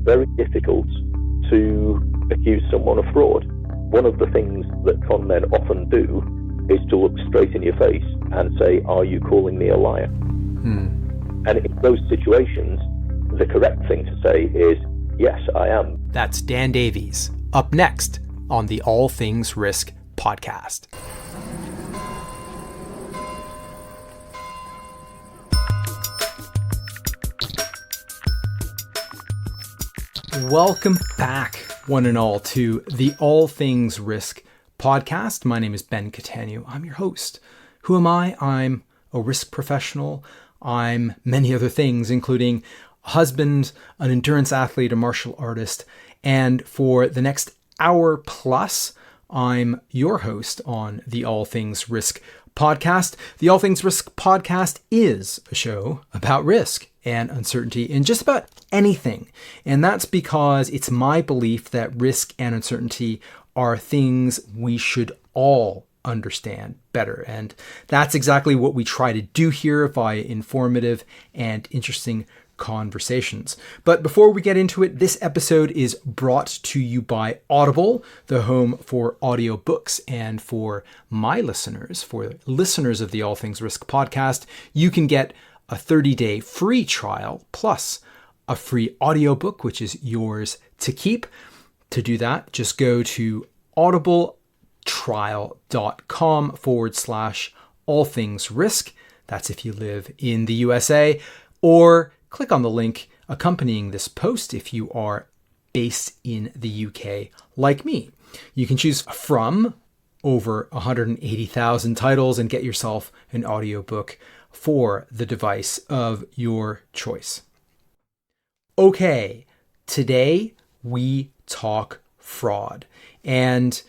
very difficult to accuse someone of fraud. One of the things that con men often do is to look straight in your face and say, "Are you calling me a liar?" And in those situations, the correct thing to say is, "Yes, I am." That's Dan Davies, up next on the All Things Risk podcast. Welcome back, one and all, to the All Things Risk podcast. My name is Ben Catania. I'm your host. Who am I? I'm a risk professional. I'm many other things, including a husband, an endurance athlete, a martial artist. And for the next hour plus, I'm your host on the All Things Risk podcast. The All Things Risk podcast is a show about risk and uncertainty in just about anything. And that's because it's my belief that risk and uncertainty are things we should all understand better. And that's exactly what we try to do here via informative and interesting conversations. But before we get into it, this episode is brought to you by Audible, the home for audiobooks. And for my listeners, for listeners of the All Things Risk podcast, you can get a 30-day free trial plus a free audiobook, which is yours to keep. To do that, just go to audibletrial.com/allthingsrisk. That's if you live in the USA, or click on the link accompanying this post if you are based in the UK like me. You can choose from over 180,000 titles and get yourself an audiobook for the device of your choice. Okay, today we talk fraud. And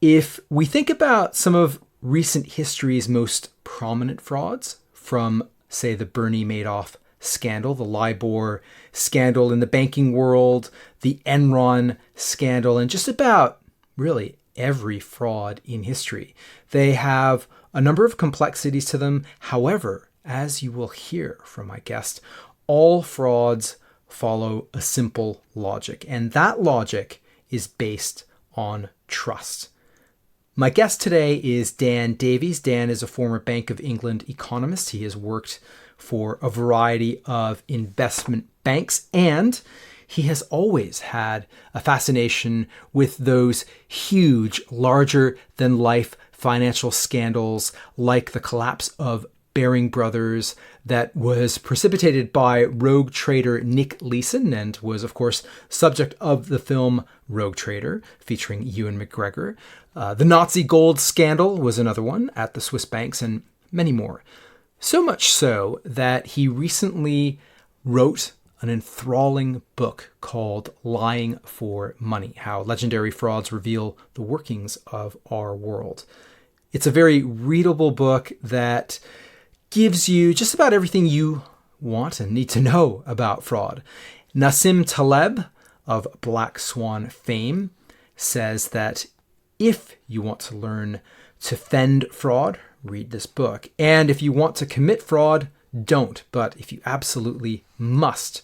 if we think about some of recent history's most prominent frauds, from, say, the Bernie Madoff scandal, the LIBOR scandal in the banking world, the Enron scandal, and just about really every fraud in history, they have a number of complexities to them. However, as you will hear from my guest, all frauds follow a simple logic, and that logic is based on trust. My guest today is Dan Davies. Dan is a former Bank of England economist. He has worked for a variety of investment banks, and he has always had a fascination with those huge, larger-than-life financial scandals like the collapse of Barings Brothers that was precipitated by rogue trader Nick Leeson and was, of course, subject of the film Rogue Trader, featuring Ewan McGregor. The Nazi gold scandal was another one at the Swiss banks, and many more. So much so that he recently wrote an enthralling book called Lying for Money: How Legendary Frauds Reveal the Workings of Our World. It's a very readable book that gives you just about everything you want and need to know about fraud. Nassim Taleb of Black Swan fame says that if you want to learn to fend fraud, read this book. And if you want to commit fraud, don't. But if you absolutely must,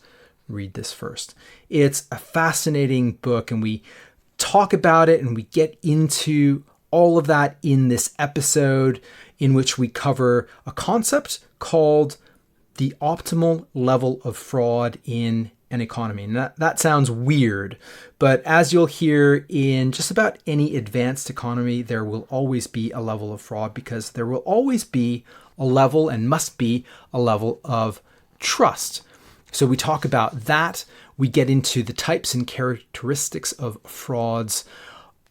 read this first. It's a fascinating book, and we talk about it and we get into all of that in this episode, in which we cover a concept called the optimal level of fraud in an economy. And that sounds weird, but as you'll hear, in just about any advanced economy, there will always be a level of fraud, because there will always be a level, and must be a level, of trust. So we talk about that. We get into the types and characteristics of frauds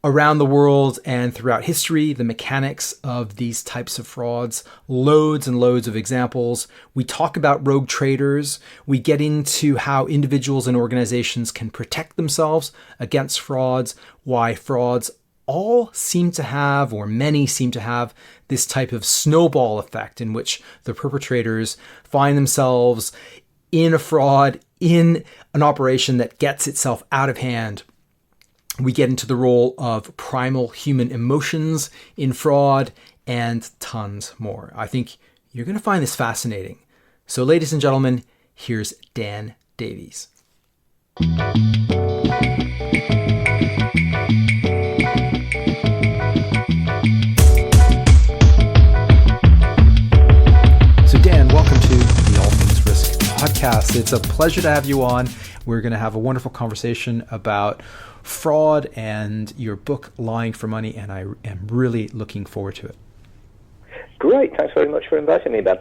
around the world and throughout history, the mechanics of these types of frauds, loads and loads of examples. We talk about rogue traders. We get into how individuals and organizations can protect themselves against frauds, why frauds all seem to have, or many seem to have, this type of snowball effect in which the perpetrators find themselves in a fraud, in an operation that gets itself out of hand. We get into the role of primal human emotions in fraud and tons more. I think you're going to find this fascinating. So, ladies and gentlemen, here's Dan Davies. It's a pleasure to have you on. We're going to have a wonderful conversation about fraud and your book, Lying for Money, and I am really looking forward to it. Great. Thanks very much for inviting me, Ben.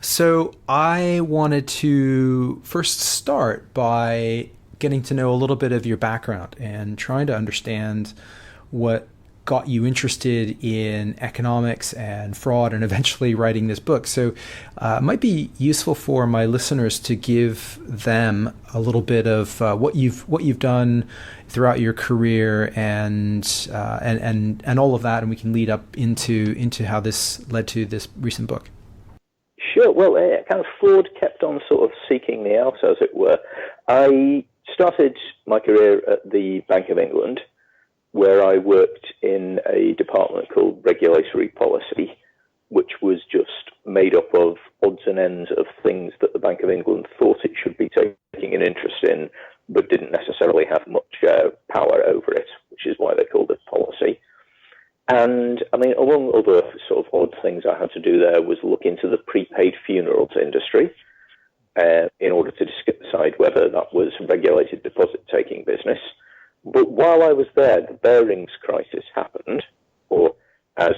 So I wanted to first start by getting to know a little bit of your background and trying to understand what got you interested in economics and fraud and eventually writing this book. So it might be useful for my listeners to give them a little bit of what you've done throughout your career and all of that, and we can lead up into how this led to this recent book. Sure. Well, kind of fraud kept on sort of seeking me out, as it were. I started my career at the Bank of England, where I worked in a department called Regulatory Policy, which was just made up of odds and ends of things that the Bank of England thought it should be taking an interest in, but didn't necessarily have much power over it, which is why they called it policy. And, I mean, among other sort of odd things I had to do there was look into the prepaid funerals industry in order to decide whether that was regulated deposit-taking business. But while I was there, the Barings crisis happened, or as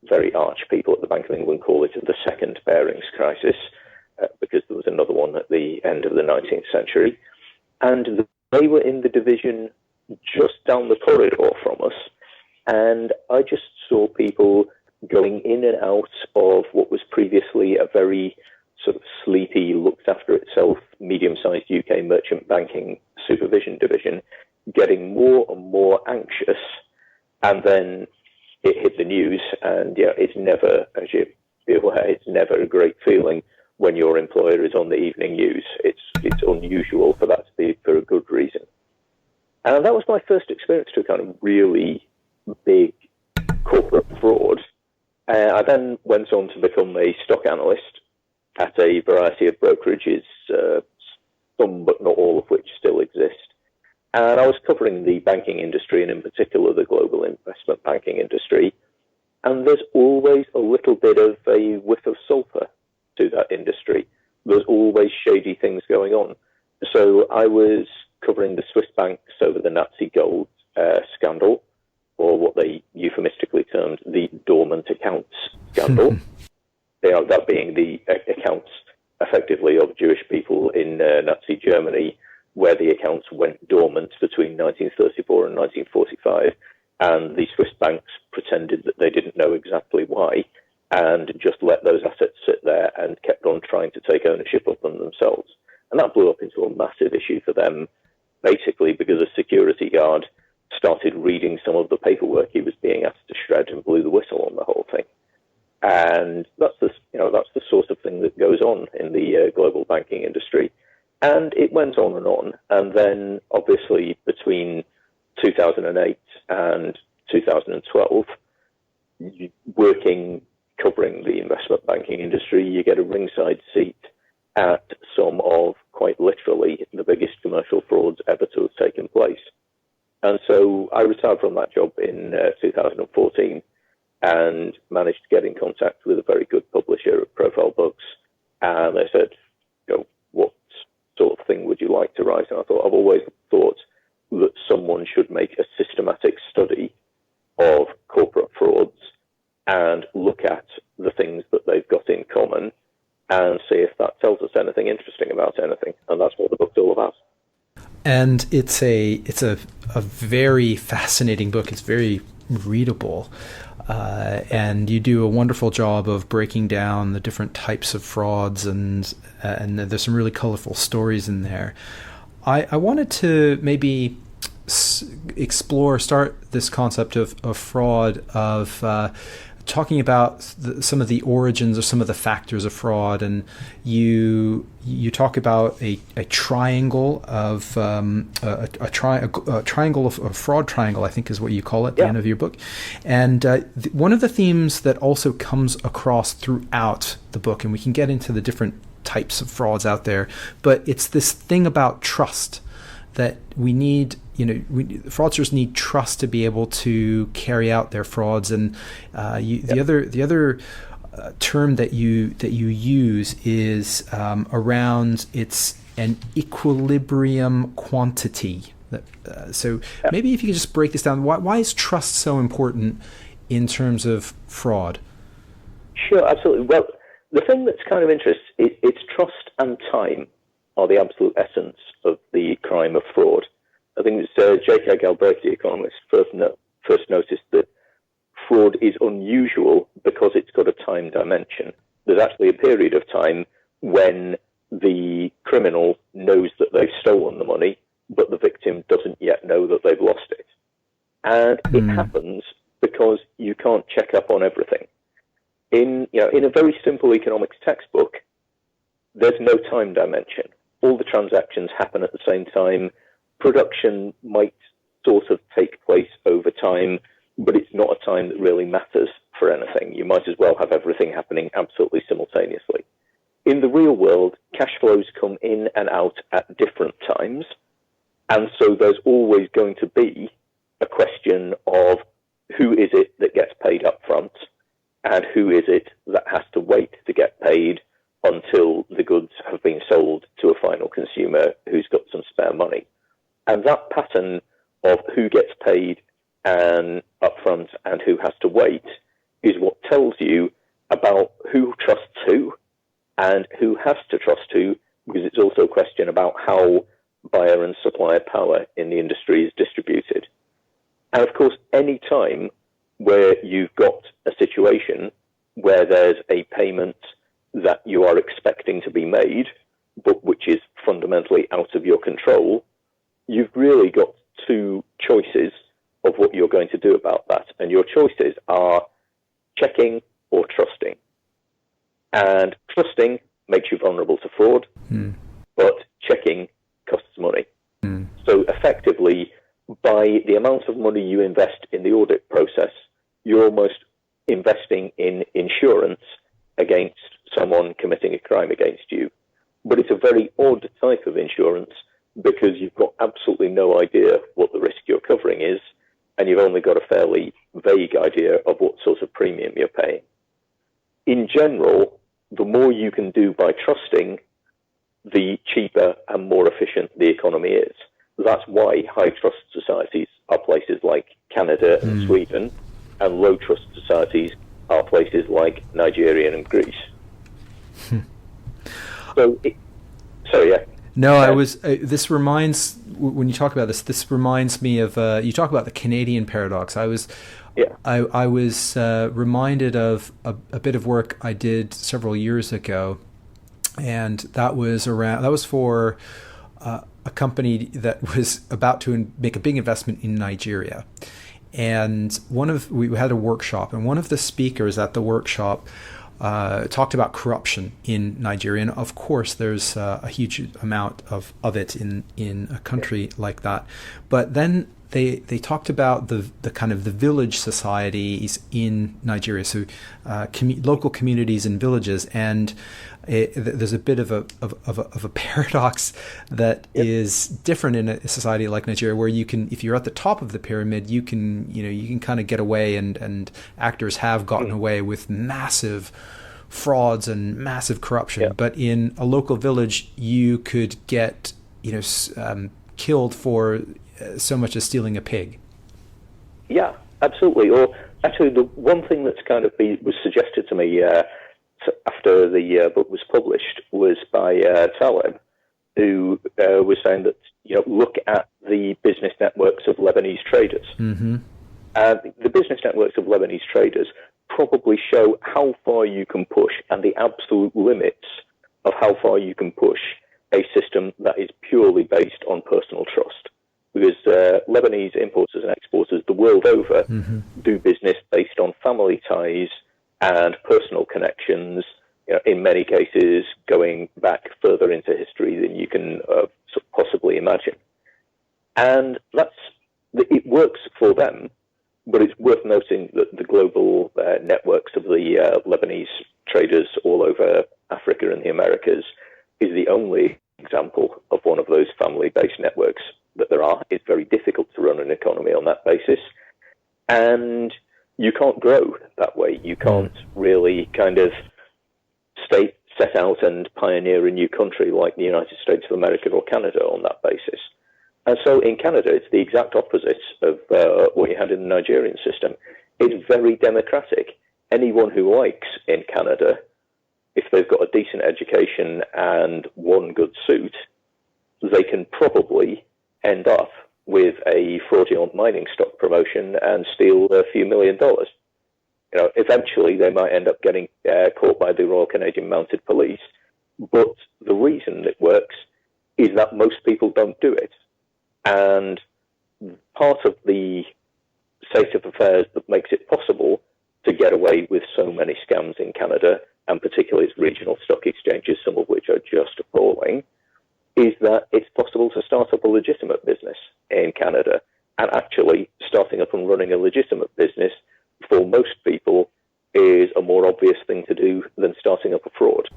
very arch people at the Bank of England call it, the second Barings crisis, because there was another one at the end of the 19th century. And they were in the division just down the corridor from us. And I just saw people going in and out of what was previously a very sort of sleepy, looked after itself, medium-sized UK merchant banking supervision division, getting more and more anxious, and then it hit the news, and it's never, as you be aware, it's never a great feeling when your employer is on the evening news. It's unusual for that to be for a good reason. And that was my first experience to kind of really big corporate fraud. I then went on to become a stock analyst at a variety of brokerages, some but not all of which still exist. And I was covering the banking industry, and in particular the global investment banking industry. And there's always a little bit of a whiff of sulfur to that industry. There's always shady things going on. So I was covering the Swiss banks over the Nazi gold scandal, or what they euphemistically termed the dormant accounts scandal. That being the accounts effectively of Jewish people in Nazi Germany, where the accounts went dormant between 1934 and 1945, and the Swiss banks pretended that they didn't know exactly why, and just let those assets sit there and kept on trying to take ownership of them themselves. And that blew up into a massive issue for them, basically because a security guard started reading some of the paperwork he was being asked to shred and blew the whistle on the whole thing. And that's the sort of thing that goes on in the global banking industry. And it went on. And then, obviously, between 2008 and 2012, covering the investment banking industry, you get a ringside seat at some of, quite literally, the biggest commercial frauds ever to have taken place. And so I retired from that job in 2014 and managed to get in contact with a very good publisher of profile books. And they said, what sort of thing would you like to write? And I thought, I've always thought that someone should make a systematic study of corporate frauds and look at the things that they've got in common and see if that tells us anything interesting about anything. And that's what the book's all about. And it's a very fascinating book. It's very readable. And you do a wonderful job of breaking down the different types of frauds, and there's some really colorful stories in there. I wanted to maybe start this concept of fraud, of talking about some of the origins of some of the factors of fraud, and you talk about a triangle of a triangle of a fraud triangle, I think is what you call it at the end of your book. And one of the themes that also comes across throughout the book, and we can get into the different types of frauds out there, but it's this thing about trust that we need. Fraudsters need trust to be able to carry out their frauds, and the other term that you use is around it's an equilibrium quantity. So maybe if you could just break this down, why is trust so important in terms of fraud? Sure, absolutely. Well, the thing that's kind of interesting, it's trust and time are the absolute essence of the crime of fraud. I think it's J.K. Galbraith, the economist, first noticed that fraud is unusual because it's got a time dimension. There's actually a period of time when the criminal knows that they've stolen the money, but the victim doesn't yet know that they've lost it. And it happens because you can't check up on everything. In a very simple economics textbook, there's no time dimension. All the transactions happen at the same time. Production might sort of take place over time, but it's not a time that really matters for anything. You might as well have everything happening absolutely simultaneously. In the real world, cash flows come in and out at different times, and so there's always going to be a question of who is it that gets paid up front, and who is it that has to wait to get paid until the goods have been sold to a final consumer who's got some spare money. And that pattern of who gets paid and upfront and who has to wait is what tells you about who trusts who and who has to trust who, because it's also a question about how buyer and supplier power in the industry is distributed. And of course, any time where you've got a situation where there's a payment that you are expecting to be made, but which is fundamentally out of your control, you've really got two choices of what you're going to do about that. And your choices are checking or trusting. And trusting makes you vulnerable to fraud, but checking costs money. So effectively, by the amount of money you invest in the audit process, you're almost investing in insurance against someone committing a crime against you. But it's a very odd type of insurance because you've got absolutely no idea what the risk you're covering is, and you've only got a fairly vague idea of what sort of premium you're paying. In general, the more you can do by trusting, the cheaper and more efficient the economy is. That's why high trust societies are places like Canada and Sweden, and low trust societies are places like Nigeria and Greece. This reminds, when you talk about this reminds me of, you talk about the Canadian paradox. I was reminded of a bit of work I did several years ago, and that was for a company that was about to make a big investment in Nigeria. And we had a workshop, and one of the speakers at the workshop talked about corruption in Nigeria. And of course, there's a huge amount of it in a country like that. But then they talked about the kind of the village societies in Nigeria, so local communities and villages, and there's a bit of a paradox that is different in a society like Nigeria, where you can, if you're at the top of the pyramid, you can kind of get away, and actors have gotten away with massive frauds and massive corruption. Yeah. But in a local village, you could get killed for so much as stealing a pig. Yeah, absolutely. Or actually, the one thing that's kind of was suggested to me after the book was published was by Taleb, who was saying that look at the business networks of Lebanese traders. The business networks of Lebanese traders probably show how far you can push and the absolute limits of how far you can push a system that is purely based on personal trust. Because Lebanese importers and exporters the world over do business based on family ties and personal connections, in many cases going back further into history than you can possibly imagine. And it works for them, but it's worth noting that the global networks of the Lebanese traders all over Africa and the Americas is the only example of one of those family-based networks that there are. It's very difficult to run an economy on that basis. And you can't grow that way. You can't really kind of set out and pioneer a new country like the United States of America or Canada on that basis. And so in Canada, it's the exact opposite of what you had in the Nigerian system. It's very democratic. Anyone who likes in Canada, if they've got a decent education and one good suit, they can probably end up with a fraudulent mining stock promotion and steal a few $1 million. Eventually they might end up getting caught by the Royal Canadian Mounted Police. But the reason it works is that most people don't do it. And part of the state of affairs that makes it possible to get away with so many scams in Canada, and particularly its regional stock exchanges, some of which are just appalling, is that it's possible to start up a legitimate business in Canada. And actually, starting up and running a legitimate business for most people is a more obvious thing to do than starting up a fraud.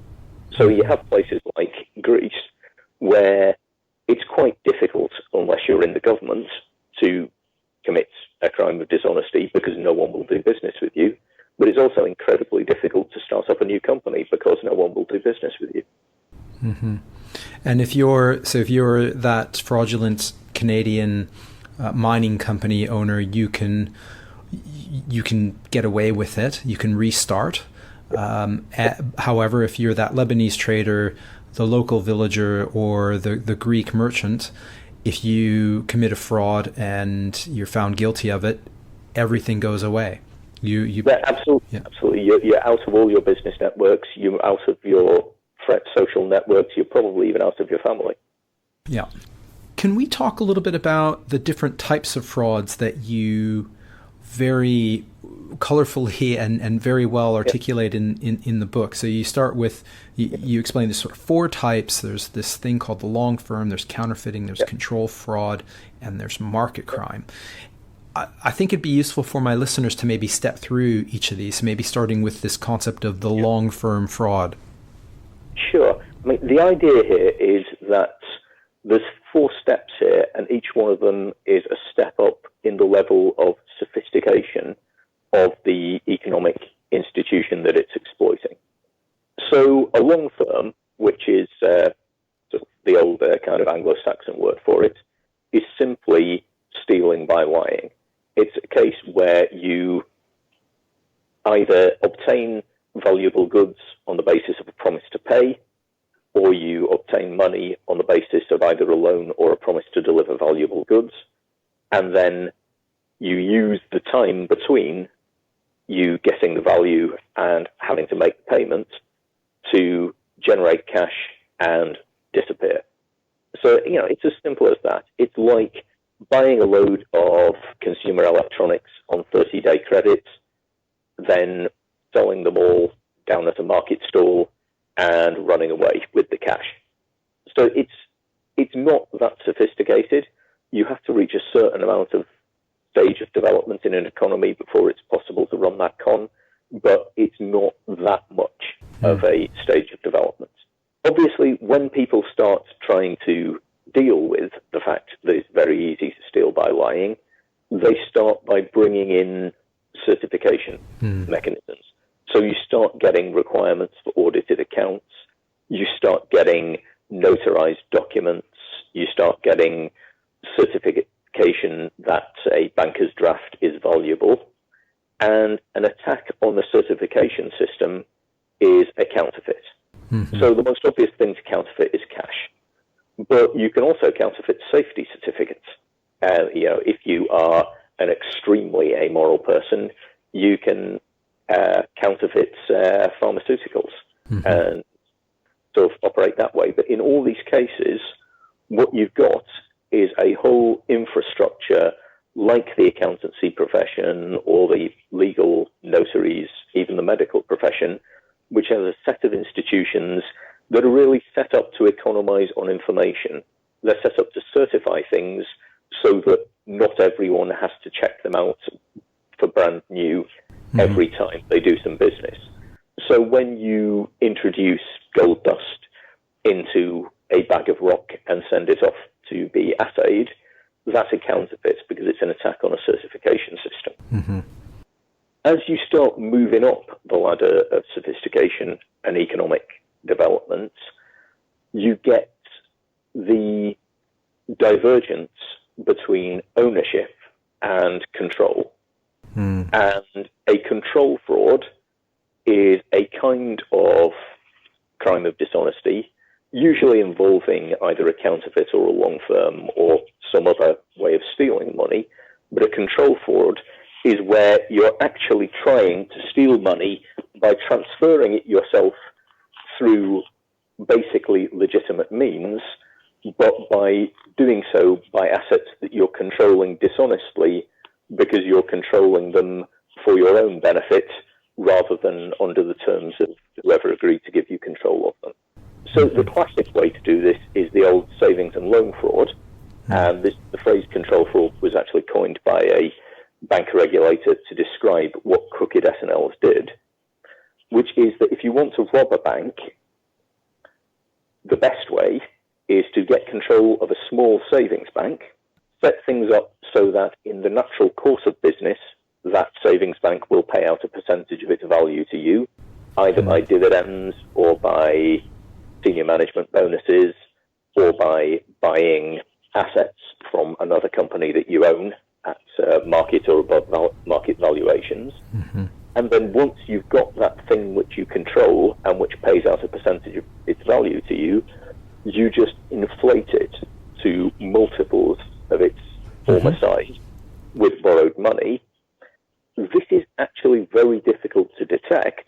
So you have places like Greece where it's quite difficult, unless you're in the government, to commit a crime of dishonesty because no one will do business with you. But it's also incredibly difficult to start up a new company because no one will do business with you. Mm-hmm. And if you're that fraudulent Canadian mining company owner, you can get away with it. You can restart. However, if you're that Lebanese trader, the local villager, or the Greek merchant, if you commit a fraud and you're found guilty of it, everything goes away. Absolutely. You're out of all your business networks. You're out of your social networks. You're probably even out of your family. Yeah. Can we talk a little bit about the different types of frauds that you very colorfully and very well articulate in the book? So you start with, you explain this sort of 4 types. There's this thing called the long firm, there's counterfeiting, there's control fraud, and there's market crime. I think it'd be useful for my listeners to maybe step through each of these, maybe starting with this concept of the long firm fraud. Sure. I mean, the idea here is that there's 4 steps here, and each one of them is a step up in the level of sophistication of the economic institution that it's exploiting. So a long firm, which is sort of the old kind of Anglo-Saxon word for it, is simply stealing by lying. It's a case where you either obtain valuable goods on the basis of a promise to pay, or you obtain money on the basis of either a loan or a promise to deliver valuable goods, and then you use the time between you getting the value and having to make the payment to generate cash and disappear. So, it's as simple as that. It's like buying a load of consumer electronics on 30-day credit, then selling them all down at a market stall and running away with the cash. So it's not that sophisticated. You have to reach a certain amount of stage of development in an economy before it's possible to run that con, but it's not that much of a stage of development. Obviously, when people start trying to deal with the fact that it's very easy to steal by lying, they start by bringing in certification mechanisms. So you start getting requirements for audited accounts, you start getting notarized documents, you start getting certification that a banker's draft is valuable, and an attack on the certification system is a counterfeit. So the most obvious thing to counterfeit is cash. But you can also counterfeit safety certificates. If you are an extremely amoral person, you can counterfeit pharmaceuticals and sort of operate that way. But in all these cases, what you've got is a whole infrastructure like the accountancy profession or the legal notaries, even the medical profession, which has a set of institutions that are really set up to economize on information. They're set up to certify things so that not everyone has to check them out for brand new every time they do some business. So when you introduce gold dust into a bag of rock and send it off to be assayed, that's a counterfeit because it's an attack on a certification system. as you start moving up the ladder of sophistication and economic developments, you get the divergence between ownership and control. And a control fraud is a kind of crime of dishonesty, usually involving either a counterfeit or a long firm or some other way of stealing money. But a control fraud is where you're actually trying to steal money by transferring it yourself through basically legitimate means, but by doing so by assets that you're controlling dishonestly because you're controlling them for your own benefit rather than under the terms of whoever agreed to give you control of them. So the classic way to do this is the old savings and loan fraud. And the phrase control fraud was actually coined by a bank regulator to describe what crooked S&Ls did, which is that if you want to rob a bank, the best way is to get control of a small savings bank, set things up so that in the natural course of business, that savings bank will pay out a percentage of its value to you, either by dividends or by senior management bonuses or by buying assets from another company that you own at market or above market valuations. And then once you've got that thing which you control and which pays out a percentage of its value to you, you just inflate it to multiples of its former size with borrowed money. This is actually very difficult to detect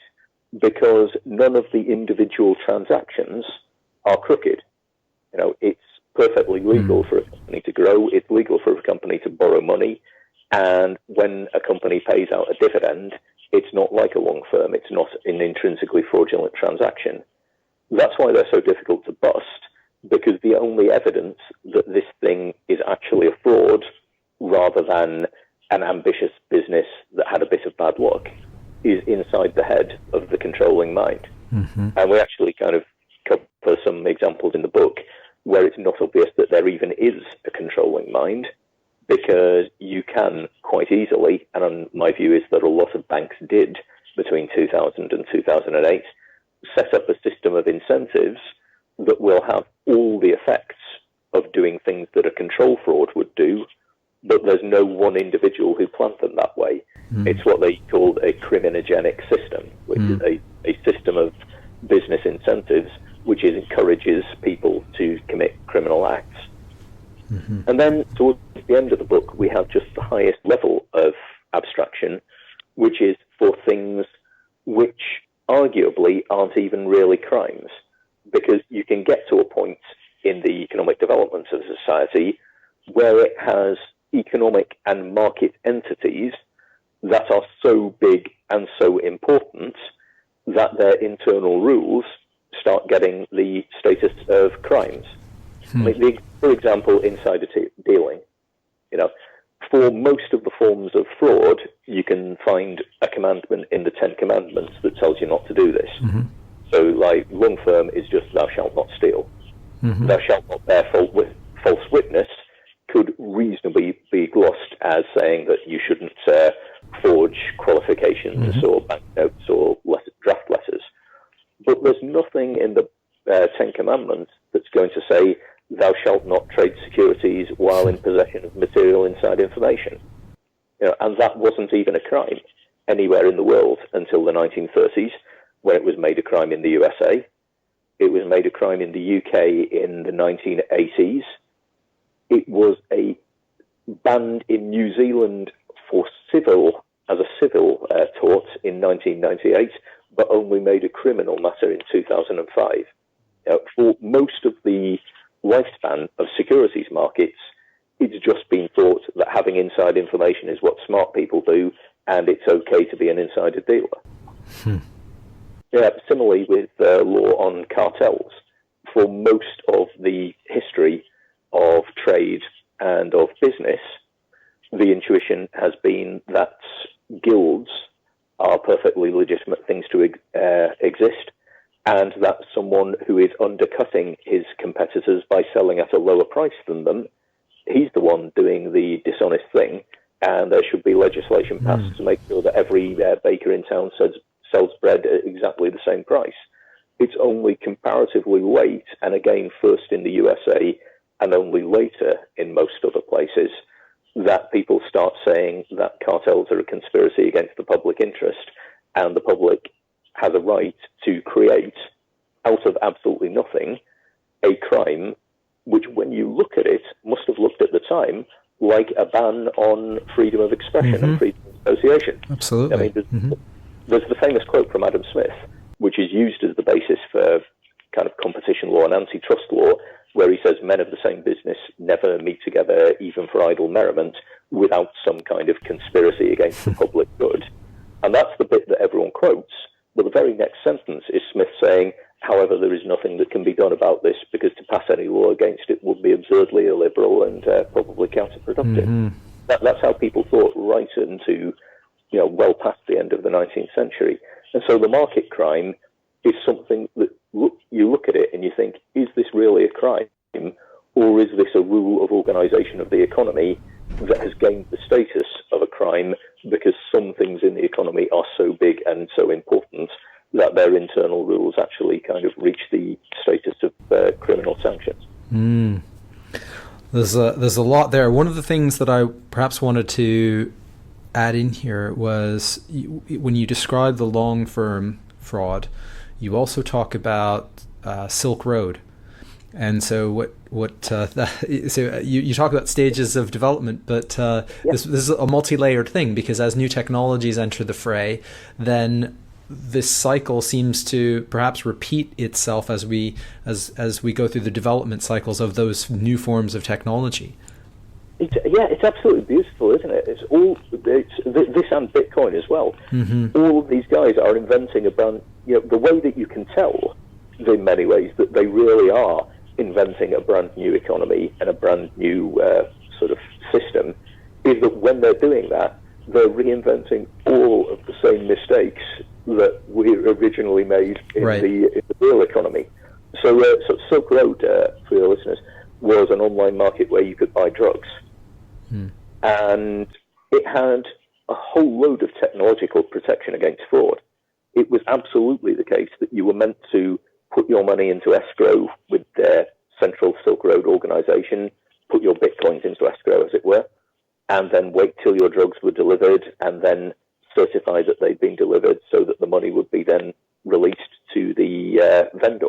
because none of the individual transactions are crooked. You know, it's perfectly legal for a company to grow. It's legal for a company to borrow money. And when a company pays out a dividend, it's not like a long firm. It's not an intrinsically fraudulent transaction. That's why they're so difficult to bust, because the only evidence that this thing is actually a fraud rather than an ambitious business that had a bit of bad luck is inside the head of the controlling mind. And we actually kind of cover some examples in the book where it's not obvious that there even is a controlling mind, because you can quite easily, and my view is that a lot of banks did between 2000 and 2008, set up a system of incentives that will have all the effects of doing things that a control fraud would do, but there's no one individual who planned them that way. It's what they called a criminogenic system, which is a system of business incentives which encourages people to commit criminal acts. And then towards the end of the book, we have just the highest level of abstraction, which is for things which arguably aren't even really crimes, because you can get to a point in the economic development of society where it has economic and market entities that are so big and so important that their internal rules start getting the status of crimes. For example, insider dealing. You know, for most of the forms of fraud, you can find a commandment in the 10 Commandments that tells you not to do this. So, like, long firm is just thou shalt not steal. Thou shalt not bear false witness could reasonably be glossed as saying that you shouldn't forge qualifications or banknotes or draft letters. But there's nothing in the 10 Commandments that's going to say thou shalt not trade securities while in possession of material inside information. You know, and that wasn't even a crime anywhere in the world until the 1930s, when it was made a crime in the USA. It was made a crime in the UK in the 1980s. It was banned in New Zealand as a civil tort in 1998, but only made a criminal matter in 2005. For most of the lifespan of securities markets, it's just been thought that having inside information is what smart people do, and it's okay to be an insider dealer. Similarly with law on cartels, for most of the history of trade and of business, the intuition has been that guilds are perfectly legitimate things to exist, and that someone who is undercutting his competitors by selling at a lower price than them, he's the one doing the dishonest thing, and there should be legislation passed to make sure that every baker in town sells bread at exactly the same price. It's only comparatively late, and again first in the USA and only later in most other places, that people start saying that cartels are a conspiracy against the public interest, and the public has a right to create, out of absolutely nothing, a crime which, when you look at it, must have looked at the time like a ban on freedom of expression and freedom of association. Absolutely. I mean, there's the famous quote from Adam Smith, which is used as the basis for kind of competition law and antitrust law, where he says men of the same business never meet together even for idle merriment without some kind of conspiracy against the public good. And that's the bit that everyone quotes. But the very next sentence is Smith saying, however, there is nothing that can be done about this because to pass any law against it would be absurdly illiberal and probably counterproductive. That's how people thought right into, well past the end of the 19th century. And so the market crime is something that you look at it and you think, is this really a crime, or is this a rule of organization of the economy that has gained the status of a crime because some things in the economy are so big and so important that their internal rules actually kind of reach the status of criminal sanctions. There's a lot there. One of the things that I perhaps wanted to add in here was when you describe the long firm fraud, you also talk about Silk Road. And so so you talk about stages of development, but this is a multi-layered thing, because as new technologies enter the fray, then this cycle seems to perhaps repeat itself as we go through the development cycles of those new forms of technology. It's absolutely beautiful, isn't it? It's this and Bitcoin as well. All of these guys are inventing a brand. The way that you can tell, in many ways, that they really are inventing a brand new economy and a brand new sort of system, is that when they're doing that, they're reinventing all of the same mistakes that we originally made in the real economy. So Silk Road, for your listeners, was an online market where you could buy drugs. And it had a whole load of technological protection against fraud. It was absolutely the case that you were meant to put your money into escrow with their central Silk Road organization, put your bitcoins into escrow, as it were, and then wait till your drugs were delivered and then certify that they'd been delivered so that the money would be then released to the vendor.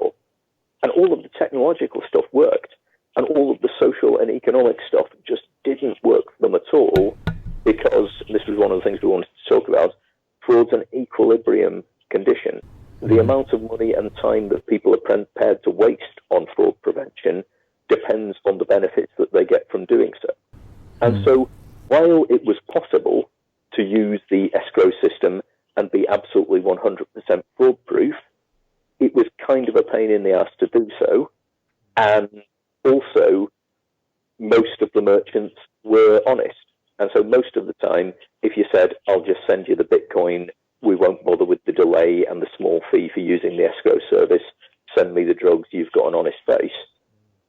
And all of the technological stuff worked, and all of the social and economic stuff just didn't work for them at all, because this was one of the things we wanted to talk about. Fraud's an equilibrium condition. The amount of money and time that people are prepared to waste on fraud prevention depends on the benefits that they get from doing so. And so while it was possible to use the escrow system and be absolutely 100% fraud-proof, it was kind of a pain in the ass to do so. And also, most of the merchants were honest. And so most of the time, if you said, I'll just send you the Bitcoin, we won't bother with the delay and the small fee for using the escrow service, send me the drugs, you've got an honest face,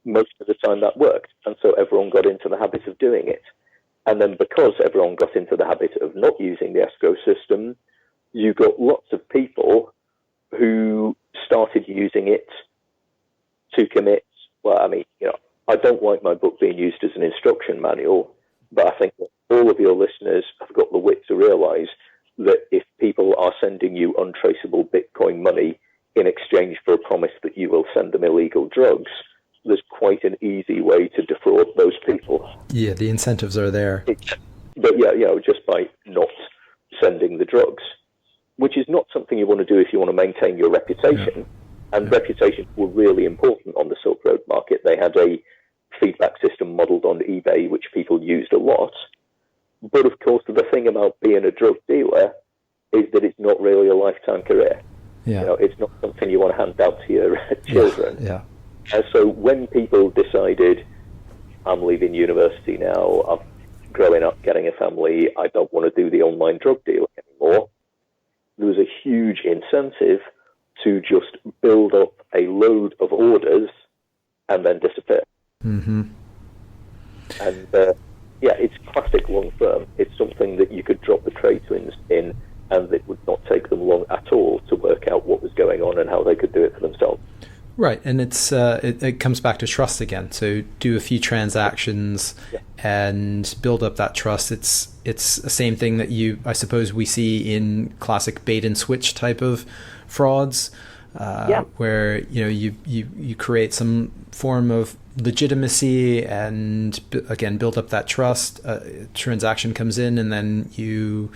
most of the time that worked. And so everyone got into the habit of doing it. And then because everyone got into the habit of not using the escrow system, you got lots of people who started using it to commit. Well, I mean, I don't like my book being used as an instruction manual, but I think that all of your listeners have got the wit to realize that if people are sending you untraceable Bitcoin money in exchange for a promise that you will send them illegal drugs, there's quite an easy way to defraud those people. Yeah, the incentives are there. But just by not sending the drugs, which is not something you want to do if you want to maintain your reputation. And reputations were really important on the Silk Road market. They had a feedback system modeled on eBay, which people used a lot. But of course, the thing about being a drug dealer is that it's not really a lifetime career. It's not something you want to hand out to your children. And so when people decided, I'm leaving university now, I'm growing up, getting a family, I don't want to do the online drug dealing anymore, there was a huge incentive to just build up a load of orders and then disappear. And Yeah, it's classic long firm. It's something that you could drop the tradesmen in, and it would not take them long at all to work out what was going on and how they could do it for themselves. Right, and it comes back to trust again. So do a few transactions and build up that trust. It's the same thing that I suppose we see in classic bait and switch type of frauds, where you create some form of legitimacy and again build up that trust. Transaction comes in, and then you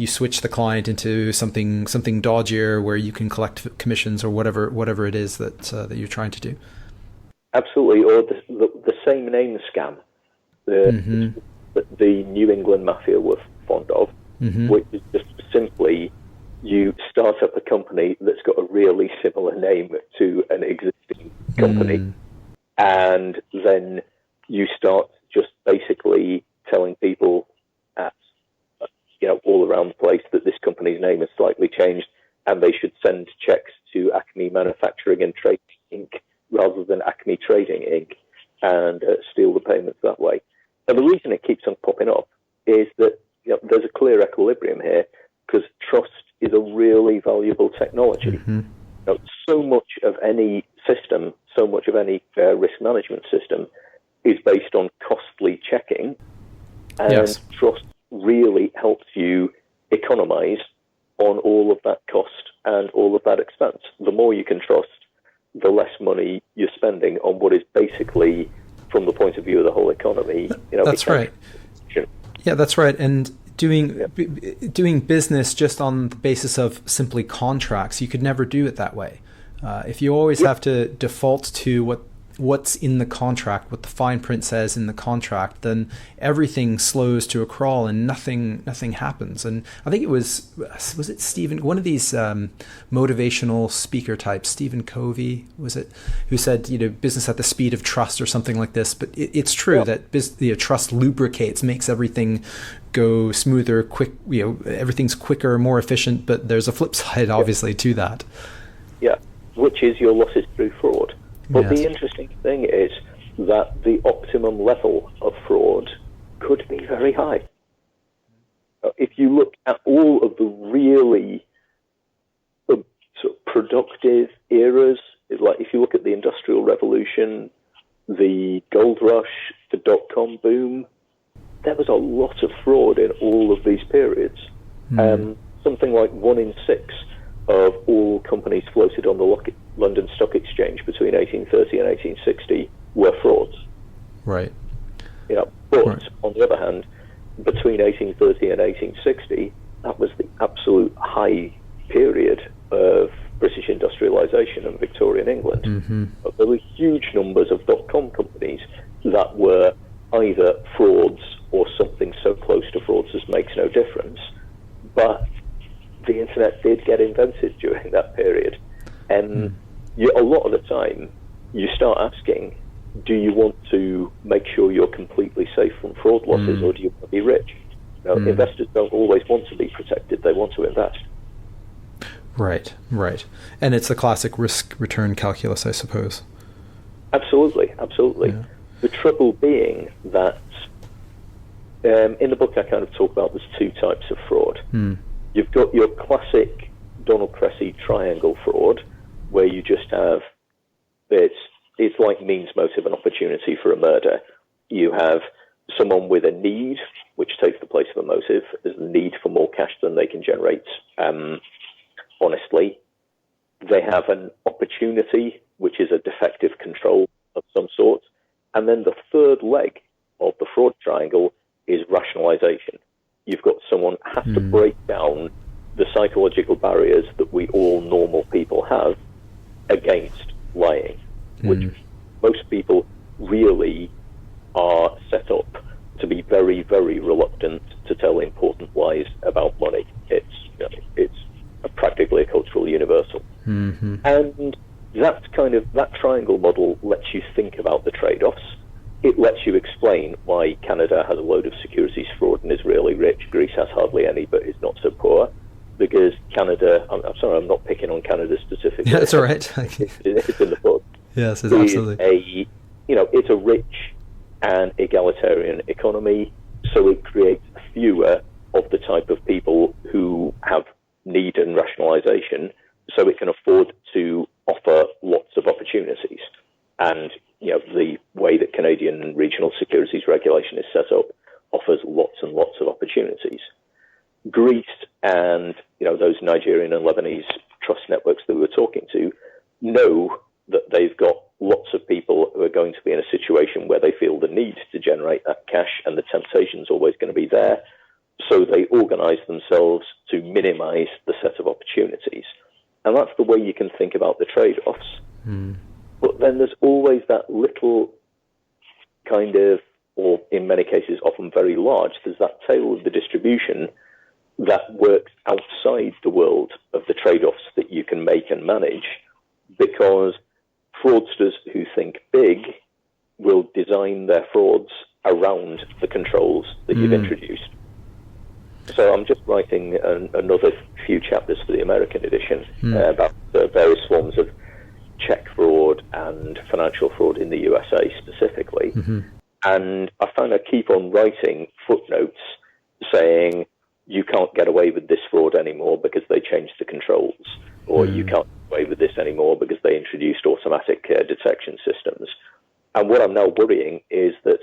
switch the client into something dodgier where you can collect commissions or whatever it is that you're trying to do. Absolutely, or the same name scam that the New England mafia were fond of, which is just simply you start up a company that's got a really similar name to an existing company, and then you start just basically telling people all around the place that this company's name has slightly changed and they should send checks to Acme Manufacturing and Trading Inc. rather than Acme Trading Inc. and steal the payments that way. And the reason it keeps on popping up is that there's a clear equilibrium here, because trust is a really valuable technology. So much of any system, so much of any risk management system is based on costly checking, and trust really helps you economize on all of that cost and all of that expense. The more you can trust, the less money you're spending on what is basically, from the point of view of the whole economy, that's right. Yeah, that's right. And doing business just on the basis of simply contracts, you could never do it that way. If you always have to default to what's in the contract, what the fine print says in the contract, then everything slows to a crawl and nothing happens. And I think it was it Stephen, one of these motivational speaker types, Stephen Covey, was it, who said, business at the speed of trust or something like this. But it's true that trust lubricates, makes everything go smoother, quick, everything's quicker, more efficient, but there's a flip side obviously to that. Yeah, which is your losses through fraud. But the interesting thing is that the optimum level of fraud could be very high. If you look at all of the really sort of productive eras, like if you look at the Industrial Revolution, the gold rush, the dot-com boom, there was a lot of fraud in all of these periods. Something like 1 in 6 of all companies floated on the London Stock Exchange between 1830 and 1860 were frauds. Right. But on the other hand, between 1830 and 1860, that was the absolute high period of British industrialisation and Victorian England. But there were huge numbers of dot-com companies that were either frauds or something so close to frauds as makes no difference. But the internet did get invented during that period, and a lot of the time you start asking, do you want to make sure you're completely safe from fraud losses, or do you want to be rich? Investors don't always want to be protected, they want to invest. Right. And it's the classic risk return calculus, I suppose. Absolutely. The trouble being that in the book I kind of talk about there's 2 types of fraud. You've got your classic Donald Cressy triangle fraud, where you just have, it's like means, motive, and opportunity for a murder. You have someone with a need, which takes the place of a motive. There's a need for more cash than they can generate honestly. They have an opportunity, which is a defective control of some sort. And then the third leg of the fraud triangle is rationalization. You've got someone has to break down the psychological barriers that we all normal people have against lying, which most people really are set up to be very, very reluctant to tell important lies about money. It's practically a cultural universal. And that triangle model lets you think about the trade-offs. It lets you explain why Canada has a load of securities fraud and is really rich. Greece has hardly any, but is not so poor. Because Canada, I'm sorry, I'm not picking on Canada specifically. Yeah, that's all right. It's in the book. Yes, it's absolutely. It's a rich and egalitarian economy. so it creates fewer of the type of people who have need and rationalization, so it can afford to offer lots of opportunities. And the way that Canadian and regional securities regulation is set up offers lots and lots of opportunities. Greece and those Nigerian and Lebanese trust networks that we were talking to know that they've got lots of people who are going to be in a situation where they feel the need to generate that cash, and the temptation's always going to be there. So they organize themselves to minimize the set of opportunities. And that's the way you can think about the trade-offs. But then there's always that little kind of, or in many cases often very large, there's that tail of the distribution that works outside the world of the trade-offs that you can make and manage, because fraudsters who think big will design their frauds around the controls that you've introduced. So I'm just writing another few chapters for the American edition about the various forms of check fraud and financial fraud in the USA specifically. And I find I keep on writing footnotes saying you can't get away with this fraud anymore because they changed the controls, or you can't get away with this anymore because they introduced automatic detection systems. And what I'm now worrying is that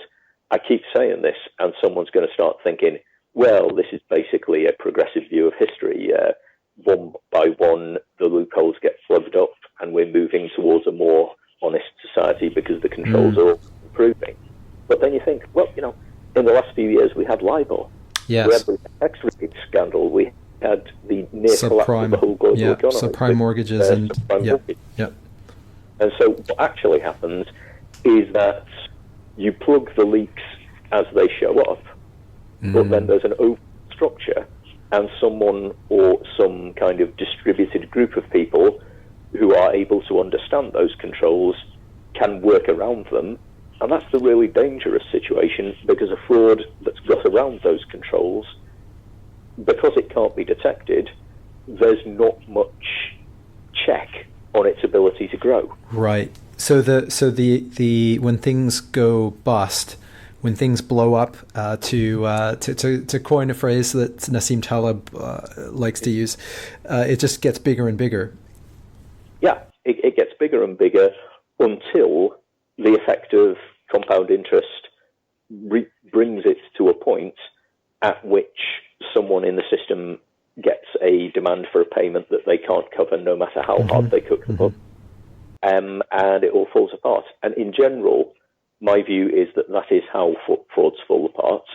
I keep saying this and someone's going to start thinking, well, this is basically a progressive view of history. One by one, the loopholes get plugged up and we're moving towards a more honest society because the controls are all improving. But then you think, well, in the last few years we had LIBOR. Yes. We had the Ppi Scandal. We had the near collapse of the whole global economy. Subprime mortgages and mortgage. And so what actually happens is that you plug the leaks as they show up, but then there's an open structure, and someone or some kind of distributed group of people who are able to understand those controls can work around them. And that's the really dangerous situation, because a fraud that's got around those controls, because it can't be detected, there's not much check on its ability to grow. Right. So the when things go bust, when things blow up, to coin a phrase that Nassim Taleb likes to use, it just gets bigger and bigger. Yeah, it gets bigger and bigger until the effect of compound interest brings it to a point at which someone in the system gets a demand for a payment that they can't cover no matter how hard they cook them up, and it all falls apart. And in general, my view is that is how frauds fall apart,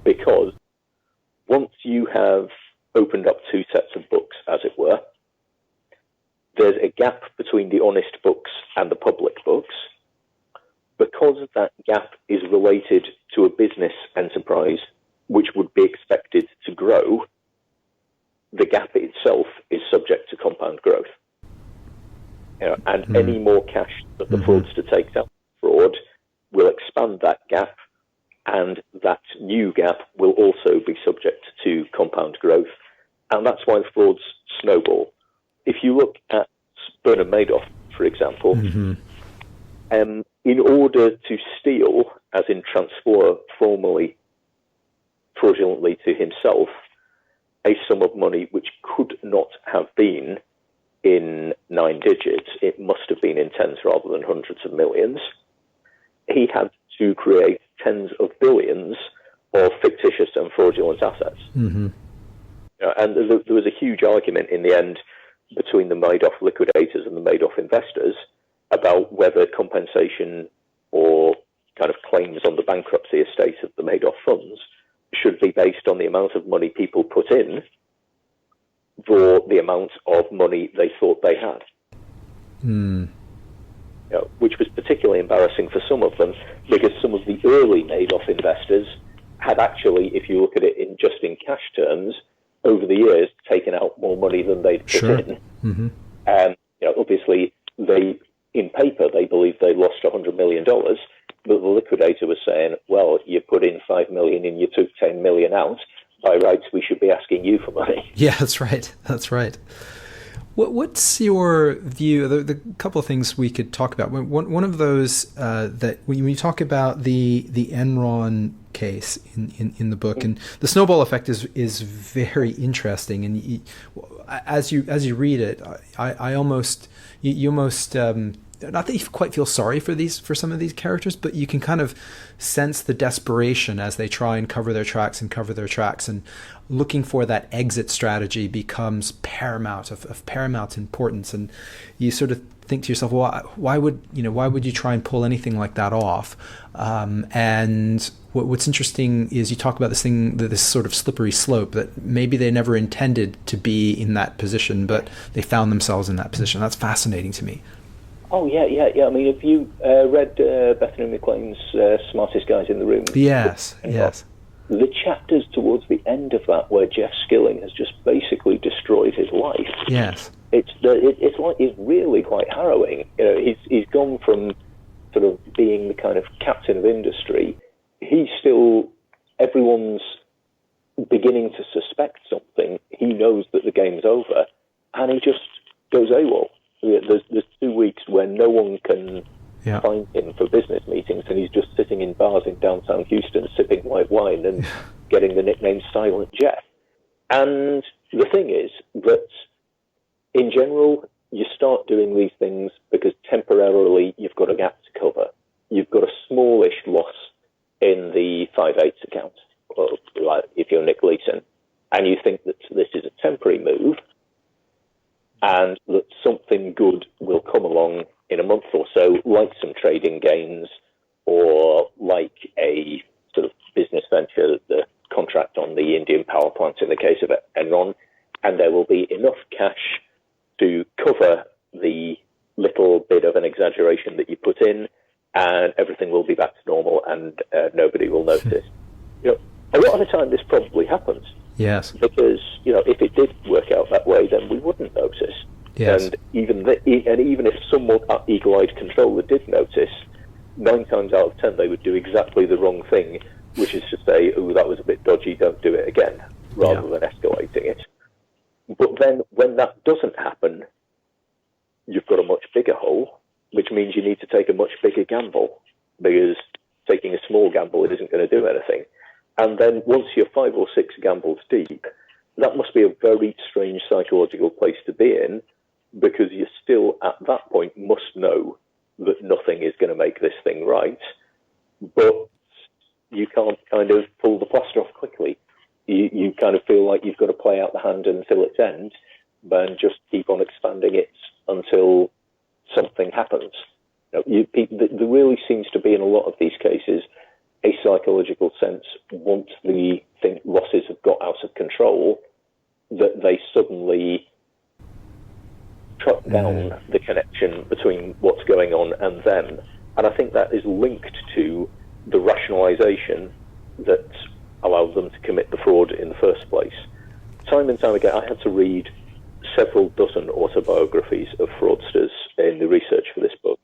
because once you have opened up two sets of books, as it were, there's a gap between the honest books and the public books. Because that gap is related to a business enterprise which would be expected to grow, the gap itself is subject to compound growth. And any more cash that the fraudster takes out of fraud will expand that gap, and that new gap will also be subject to compound growth. And that's why frauds snowball. If you look at Bernie Madoff, for example, in order to steal, as in transfer formally, fraudulently to himself, a sum of money which could not have been in 9 digits, it must have been in tens rather than hundreds of millions, he had to create tens of billions of fictitious and fraudulent assets. And there was a huge argument in the end between the Madoff liquidators and the Madoff investors about whether compensation or kind of claims on the bankruptcy estate of the Madoff funds should be based on the amount of money people put in for the amount of money they thought they had. Which was particularly embarrassing for some of them, because some of the early Madoff investors had actually, if you look at it in cash terms, over the years taken out more money than they'd put in. And obviously in paper they believed they lost $100 million, but the liquidator was saying, well, you put in $5 million and you took $10 million out. By rights, we should be asking you for money. Yeah, that's right. What's your view? The couple of things we could talk about. One of those that when you talk about the Enron case in the book, and the snowball effect is very interesting. And as you read it, I almost you almost not that you quite feel sorry for some of these characters, but you can kind of sense the desperation as they try and cover their tracks, and looking for that exit strategy becomes paramount of paramount importance. And you sort of think to yourself, well, why would you try and pull anything like that off? And what's interesting is you talk about this sort of slippery slope, that maybe they never intended to be in that position, but they found themselves in that position. That's fascinating to me. Oh, yeah. I mean, have you read Bethany McLean's Smartest Guys in the Room? Yes. The chapters towards the end of that, where Jeff Skilling has just basically destroyed his life. Yes. Yes. Because, if it did work out that way, then we wouldn't notice. Yes. And even if someone at eagle-eyed controller did notice, 9 times out of 10 they would do exactly the wrong thing, which is to say, "Oh, that was a bit dodgy, don't do it again," rather than escalating it. But then when that doesn't happen, you've got a much bigger hole, which means you need to take a much bigger gamble, because taking a small gamble isn't going to do anything. And then once you're 5 or 6 gambles deep, that must be a very strange psychological place to be in, because you still, at that point, must know that nothing is going to make this thing right, but you can't kind of pull the plaster off quickly. You kind of feel like you've got to play out the hand until its end, and just keep on expanding it until something happens. There really seems to be, in a lot of these cases, a psychological sense, once the losses have got out of control, that they suddenly cut down the connection between what's going on and them. And I think that is linked to the rationalization that allowed them to commit the fraud in the first place. Time and time again, I had to read several dozen autobiographies of fraudsters in the research for this book.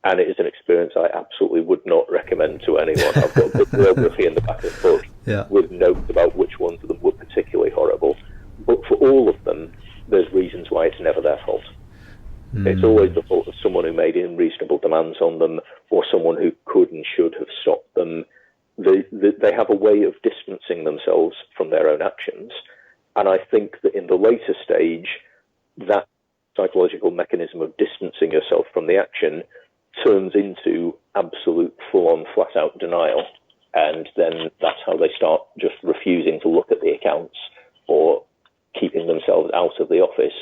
And it is an experience I absolutely would not recommend to anyone. I've got the bibliography in the back of the book with notes about which ones of them were particularly horrible. But for all of them, there's reasons why it's never their fault. It's always the fault of someone who made unreasonable demands on them, or someone who could and should have stopped them. They have a way of distancing themselves from their own actions. And I think that in the later stage, that psychological mechanism of distancing yourself from the action turns into absolute full-on, flat-out denial. And then that's how they start just refusing to look at the accounts, or keeping themselves out of the office,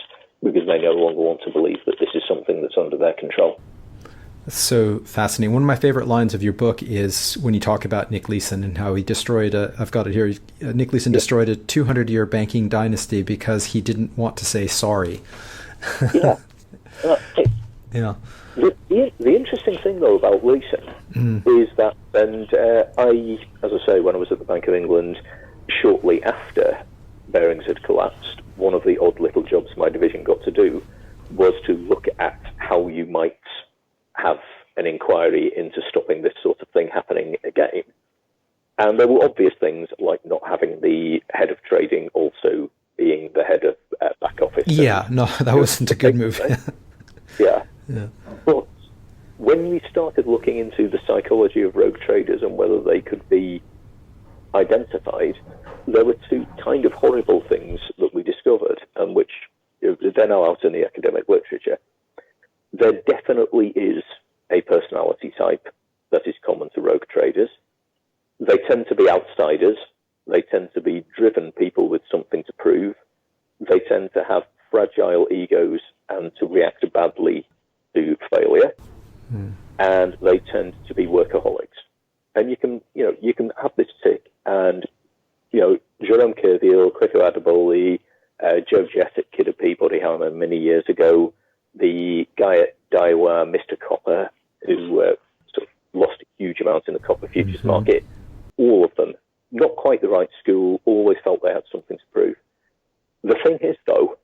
because they no longer want to believe that this is something that's under their control. That's so fascinating. One of my favorite lines of your book is when you talk about Nick Leeson and how he destroyed I've got it here, Nick Leeson destroyed a 200-year banking dynasty because he didn't want to say sorry. Yeah. Yeah. The interesting thing, though, about Leeson is that, and I, as I say, when I was at the Bank of England, shortly after Barings had collapsed, one of the odd little jobs my division got to do was to look at how you might have an inquiry into stopping this sort of thing happening And there were obvious things like not having the head of trading also being the head of back office. Yeah, no, that wasn't a good move. Yeah. Yeah. But when we started looking into the psychology of rogue traders and whether they could be identified, there were two kind of horrible things that we discovered, and which they're now out in the academic literature. There definitely is a personality type that is common to rogue traders. They tend to be outsiders. They tend to be driven people with something to prove. They tend to have fragile egos and to react badly to failure. And they tend to be workaholics. And you can have this tick, and Jerome Kerviel, Quico Adeboli, Joe Jett at Kidder Peabody Hammer many years ago, the guy at Daiwa, Mr. Copper, who sort of lost a huge amount in the copper futures market, all of them, not quite the right school, always felt they had something to prove. The thing is, though,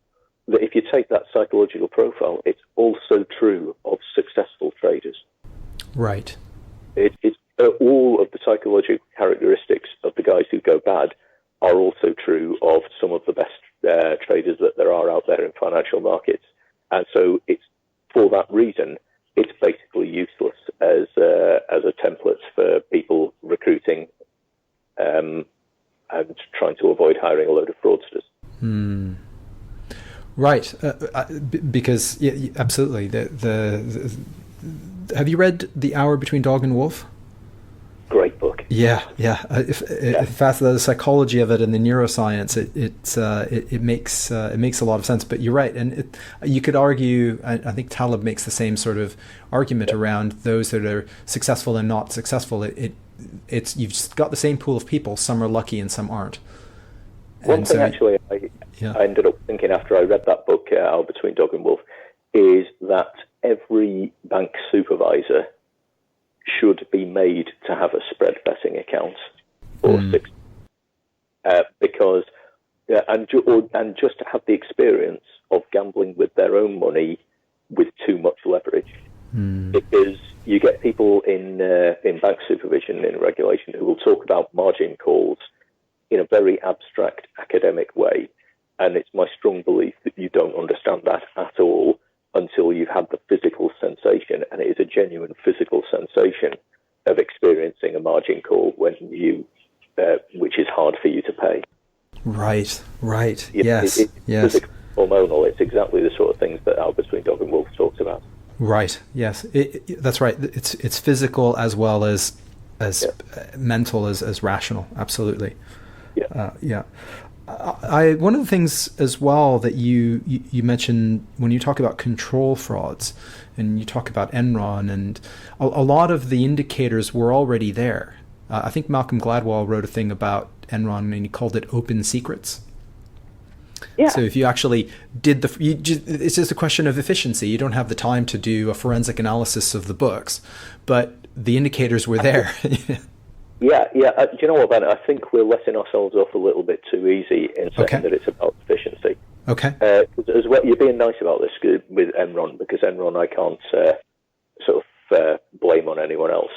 that if you take that psychological profile, it's also true of successful traders. Right. It's all of the psychological characteristics of the guys who go bad are also true of some of the best traders that there are out there in financial markets. And so it's for that reason, it's basically useless as a template for people recruiting and trying to avoid hiring a load of fraudsters. Right, because absolutely. Have you read The Hour Between Dog and Wolf? Great book. Yeah. The psychology of it and the neuroscience, it makes a lot of sense. But you're right, and you could argue. I think Taleb makes the same sort of argument around those that are successful and not successful. It's you've just got the same pool of people. Some are lucky and some aren't. One thing, actually, I ended up thinking after I read that book, Hour Between Dog and Wolf, is that every bank supervisor should be made to have a spread betting account or six, because and just to have the experience of gambling with their own money with too much leverage, because you get people in bank supervision, in regulation, who will talk about margin calls in a very abstract academic way, and it's my strong belief that you don't understand that at all until you've had the physical sensation, and it is a genuine physical sensation of experiencing a margin call when which is hard for you to pay. Right. Yes. It's physical, hormonal. It's exactly the sort of things that Hour Between Dog and Wolf talks about. Right. Yes. That's right. It's physical as well as mental as rational. Absolutely. Yeah. One of the things as well that you mentioned when you talk about control frauds and you talk about Enron, and a lot of the indicators were already there. I think Malcolm Gladwell wrote a thing about Enron and he called it open secrets. Yeah. So if you actually did it's just a question of efficiency. You don't have the time to do a forensic analysis of the books, but the indicators were there. Yeah. Do you know what, Ben? I think we're letting ourselves off a little bit too easy in saying that it's about efficiency. Okay. As well, you're being nice about this with Enron, because Enron I can't blame on anyone else.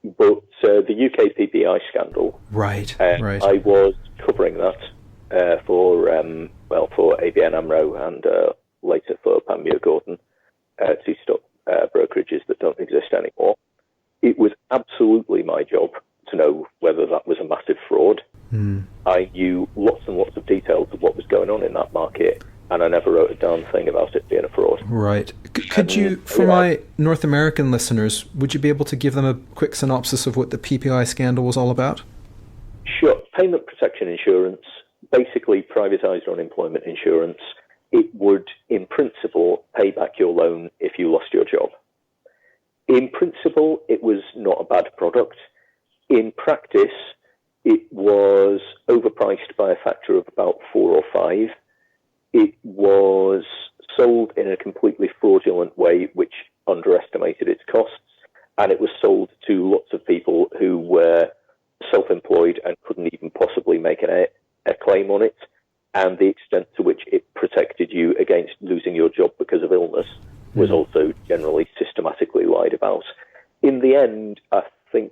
But the UK Ppi Scandal. Right. I was covering that for ABN AMRO and later for Panmure Gordon, two stock brokerages that don't exist anymore. It was absolutely my job to know whether that was a massive fraud. I knew lots and lots of details of what was going on in that market, and I never wrote a darn thing about it being a fraud. Right. Could you, for my North American listeners, would you be able to give them a quick synopsis of what the Ppi scandal was all about? Sure. Payment protection insurance, basically privatized unemployment insurance. It would, in principle, pay back your loan if you lost your job. In principle, it was not a bad product. In practice, it was overpriced by a factor of about 4 or 5. It was sold in a completely fraudulent way, which underestimated its costs, and it was sold to lots of people who were self-employed and couldn't even possibly make a claim on it, and the extent to which it protected you against losing your job because of illness was also generally systematically lied about. In the end, I think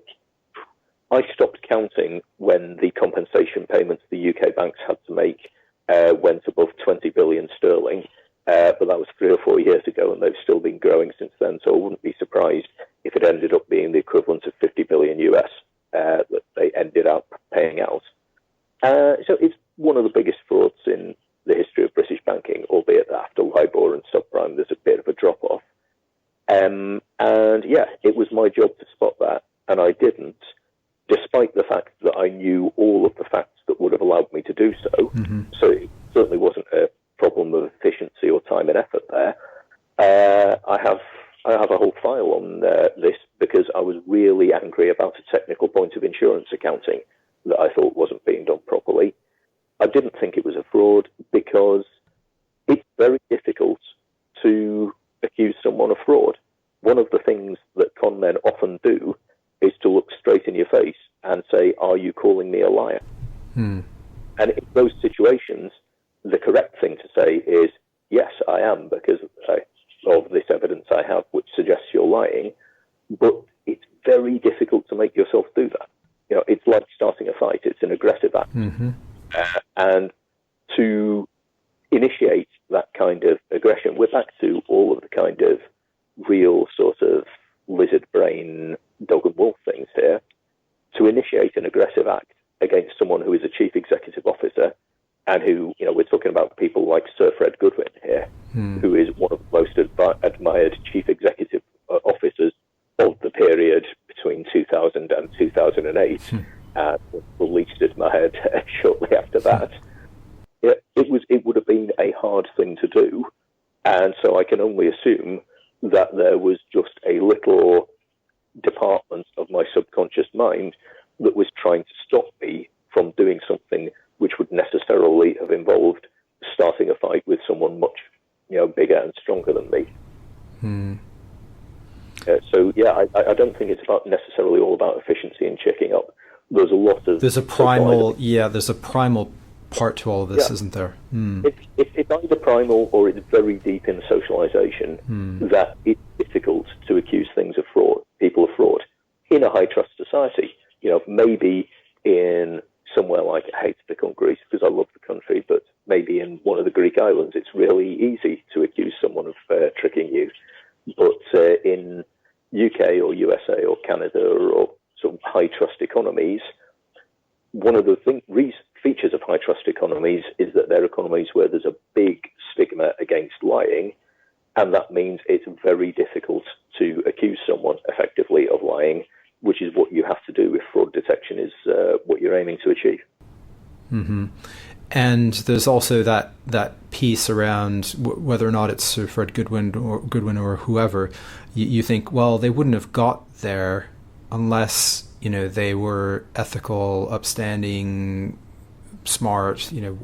I stopped counting when the compensation payments the UK banks had to make went above 20 billion sterling, but that was 3 or 4 years ago, and they've still been growing since then. So I wouldn't be surprised if it ended up being the equivalent of 50 billion US that they ended up paying out. So it's one of the biggest frauds in the history of British banking, albeit that after LIBOR and subprime, there's a bit of a drop-off. And yeah, it was my job to spot that, and I didn't, despite the fact that I knew all of the facts that would have allowed me to do so. Mm-hmm. So it certainly wasn't a problem of efficiency or time and effort there. I have a whole file on this because I was really angry about a technical point of insurance accounting that I thought wasn't being done properly. I didn't think it was a fraud because it's very difficult to accuse someone of fraud. One of the things that con men often do is to look straight in your face and say, "Are you calling me a liar?" And in those situations, the correct thing to say is, "Yes, I am, because of this evidence I have which suggests you're lying." But it's very difficult to make yourself do that. You know, it's like starting a fight. It's an aggressive act. Mm-hmm. And to initiate that kind of aggression, we're back to all of the kind of real sort of lizard brain, dog and wolf things here. To initiate an aggressive act against someone who is a chief executive officer and who, you know, we're talking about people like Sir Fred Goodwin here, who is one of the most admired chief executive officers of the period between 2000 and 2008, and was the least admired shortly after that. It would have been a hard thing to do, and so I can only assume that there was just a little department of my subconscious mind that was trying to stop me from doing something which would necessarily have involved starting a fight with someone much, you know, bigger and stronger than me. So yeah, I don't think it's necessarily all about efficiency and checking up. There's a lot of there's a primal part to all of this, isn't there? It's either primal or it's very deep in socialization that it's difficult to accuse people of fraud in a high trust society. You know, maybe in somewhere like, I hate to pick on Greece because I love the country, but maybe in one of the Greek islands, it's really easy to accuse someone of tricking you. But in UK or USA or Canada or sort of high trust economies, one of the features of high trust economies is that they're economies where there's a big stigma against lying, and that means it's very difficult to accuse someone effectively of lying, which is what you have to do if fraud detection is what you're aiming to achieve. Mm-hmm. And there's also that piece around whether or not it's Sir Fred Goodwin or whoever. You think, well, they wouldn't have got there unless, you know, they were ethical, upstanding, smart, you know,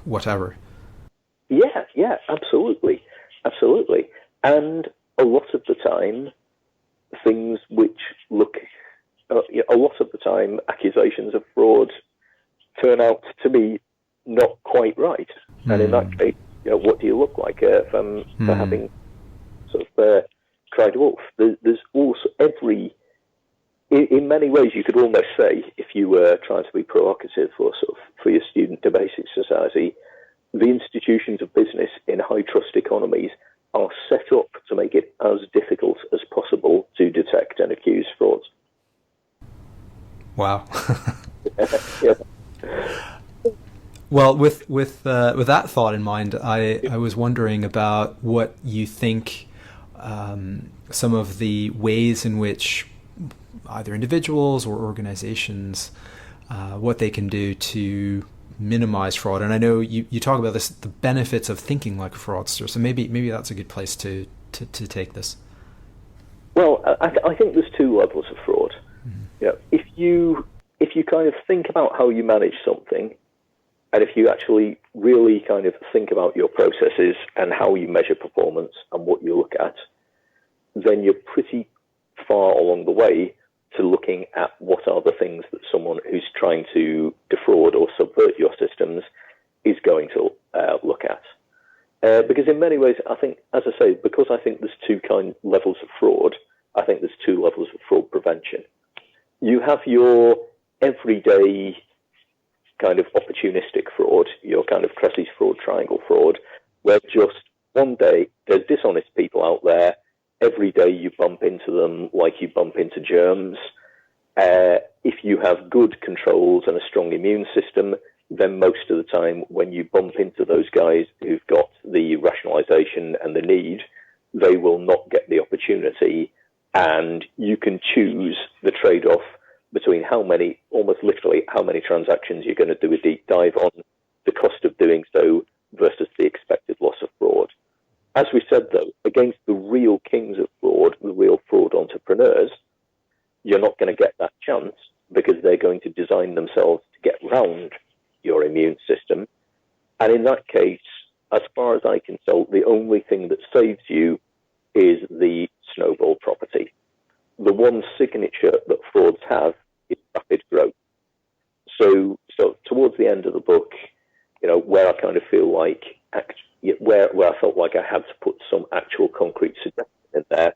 whatever. Yeah, absolutely. And a lot of the time, things which look, a lot of the time, accusations of fraud turn out to be not quite right. And in that case, you know, what do you look like for having sort of cried wolf? There's also in many ways, you could almost say, if you were trying to be provocative or sort of for your student to basic society, the institutions of business in high trust economies are set up to make it as difficult as possible to detect and accuse frauds. Wow. Yeah. Well, with that thought in mind, I was wondering about what you think some of the ways in which either individuals or organizations, what they can do to minimize fraud. And I know you talk about this, the benefits of thinking like a fraudster. So maybe that's a good place to take this. Well, I think there's two levels of fraud. Mm-hmm. You know, if you kind of think about how you manage something, and if you actually really kind of think about your processes and how you measure performance and what you look at, then you're pretty far along the way to looking at what are the things that someone who's trying to defraud or subvert your systems is going to look at. Because in many ways, I think, as I say, because I think there's two levels of fraud, I think there's two levels of fraud prevention. You have your everyday kind of opportunistic fraud, your kind of Cressy's fraud triangle fraud, where just one day there's dishonest people out there. Every day you bump into them like you bump into germs. If you have good controls and a strong immune system, then most of the time when you bump into those guys who've got the rationalization and the need, they will not get the opportunity, and you can choose the trade-off between almost literally how many transactions you're going to do a deep dive on, the cost of doing so versus the expected loss of fraud. As we said, though, against the real kings of fraud, the real fraud entrepreneurs, you're not going to get that chance because they're going to design themselves to get round your immune system. And in that case, as far as I can tell, the only thing that saves you is the snowball property. The one signature that frauds have is rapid growth. So towards the end of the book, where I kind of feel like, where I felt like I had to put some actual concrete suggestion in there,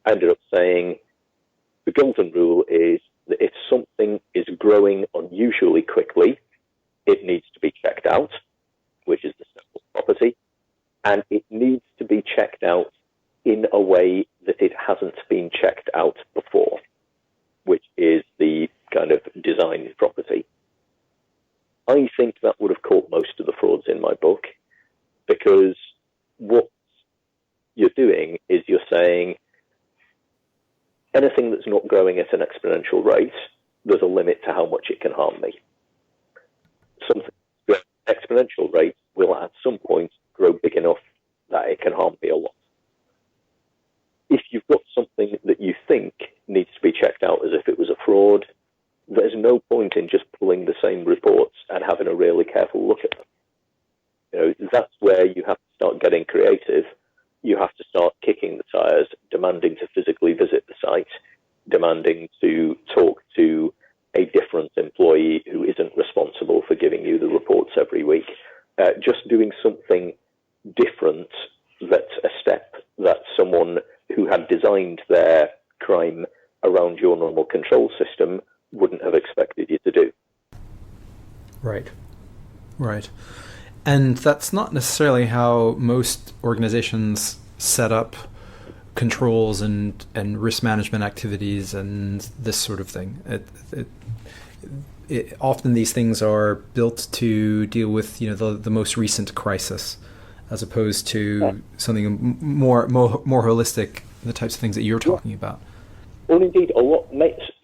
I ended up saying the golden rule is that if something is growing unusually quickly, it needs to be checked out, which is the snowball property, and it needs to be checked out in a way that it hasn't been checked out before, which is the kind of design property. I think that would have caught most of the frauds in my book, because what you're doing is you're saying anything that's not growing at an exponential rate, there's a limit to how much it can harm me. Something at an exponential rate will at some point grow big enough that it can harm me a lot. If you've got something that you think needs to be checked out as if it was a fraud, there's no point in just pulling the same reports and having a really careful look at them. That's where you have to start getting creative. You have to start kicking the tires, demanding to physically visit the site, demanding to talk to a different employee who isn't responsible for giving you the reports every week. Just doing something different, that's a step that someone who had designed their crime around your normal control system wouldn't have expected you to do. Right. And that's not necessarily how most organizations set up controls and risk management activities and this sort of thing. Often these things are built to deal with the most recent crisis, as opposed to something more holistic, the types of things that you're talking about. Well, indeed,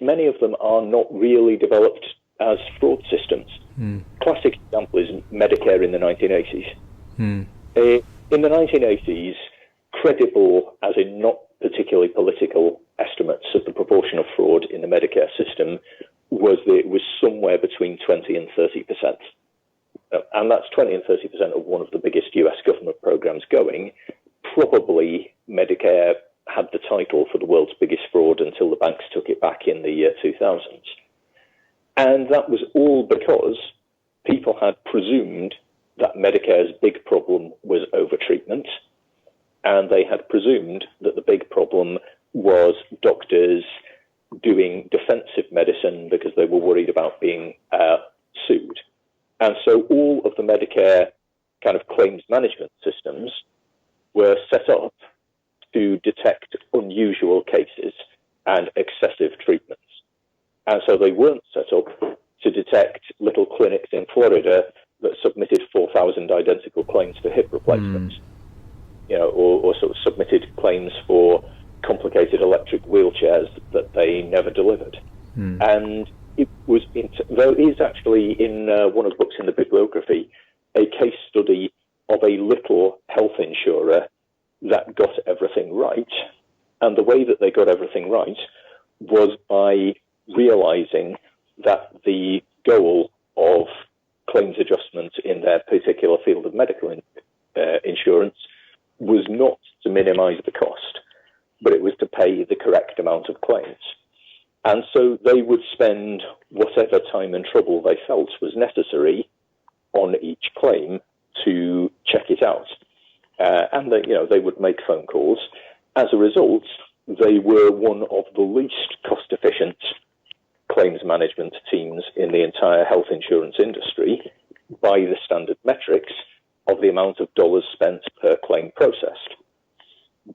many of them are not really developed as fraud systems. Classic example is Medicare in the 1980s. In the 1980s, credible, as in not particularly political, estimates of the proportion of fraud in the Medicare system was that it was somewhere between 20 and 30%. And that's 20 and 30% of one of the biggest US government programs going. Probably Medicare had the title for the world's biggest fraud until the banks took it back in the year 2000s. And that was all because people had presumed that Medicare's big problem was overtreatment, and they had presumed that the big problem was doctors doing defensive medicine because they were worried about being sued. And so all of the Medicare kind of claims management systems were set up to detect unusual cases and excessive treatments. And so they weren't set up to detect little clinics in Florida that submitted 4,000 identical claims for hip replacements, or sort of submitted claims for complicated electric wheelchairs that they never delivered. And it was, there is actually in one of the books in the bibliography, a case study of a little health insurer that got everything right. And the way that they got everything right was by realizing that the goal of claims adjustment in their particular field of medical insurance was not to minimize the cost, but it was to pay the correct amount of claims. And so they would spend whatever time and trouble they felt was necessary on each claim to check it out. And they would make phone calls. As a result, they were one of the least cost-efficient claims management teams in the entire health insurance industry by the standard metrics of the amount of dollars spent per claim processed.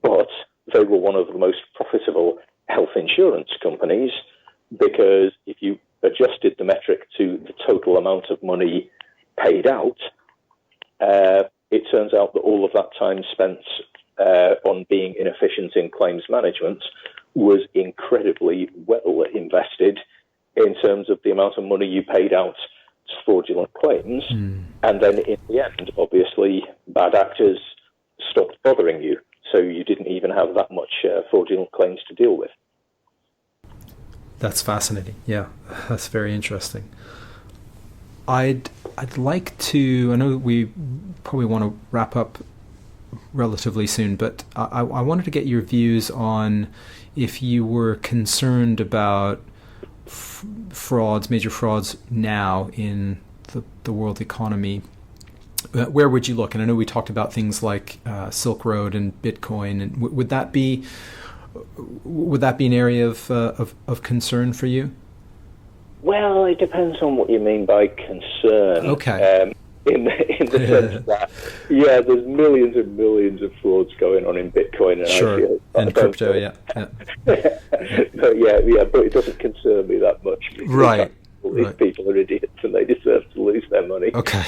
But they were one of the most profitable health insurance companies, because if you adjusted the metric to the total amount of money paid out, it turns out that all of that time spent on being inefficient in claims management was incredibly well invested in terms of the amount of money you paid out to fraudulent claims. And then in the end, obviously, bad actors stopped bothering you, so you didn't even have that much fraudulent claims to deal with. That's fascinating. Yeah, that's very interesting. I'd like to, I know we probably want to wrap up relatively soon, but I wanted to get your views on if you were concerned about frauds, major frauds now in the world economy. Where would you look? And I know we talked about things like Silk Road and Bitcoin, and would that be an area of concern for you? Well, it depends on what you mean by concern. Okay. In the sense that, yeah, there's millions and millions of frauds going on in Bitcoin and crypto, yeah. But it doesn't concern me that much. Right. These people are idiots and they deserve to lose their money. Okay.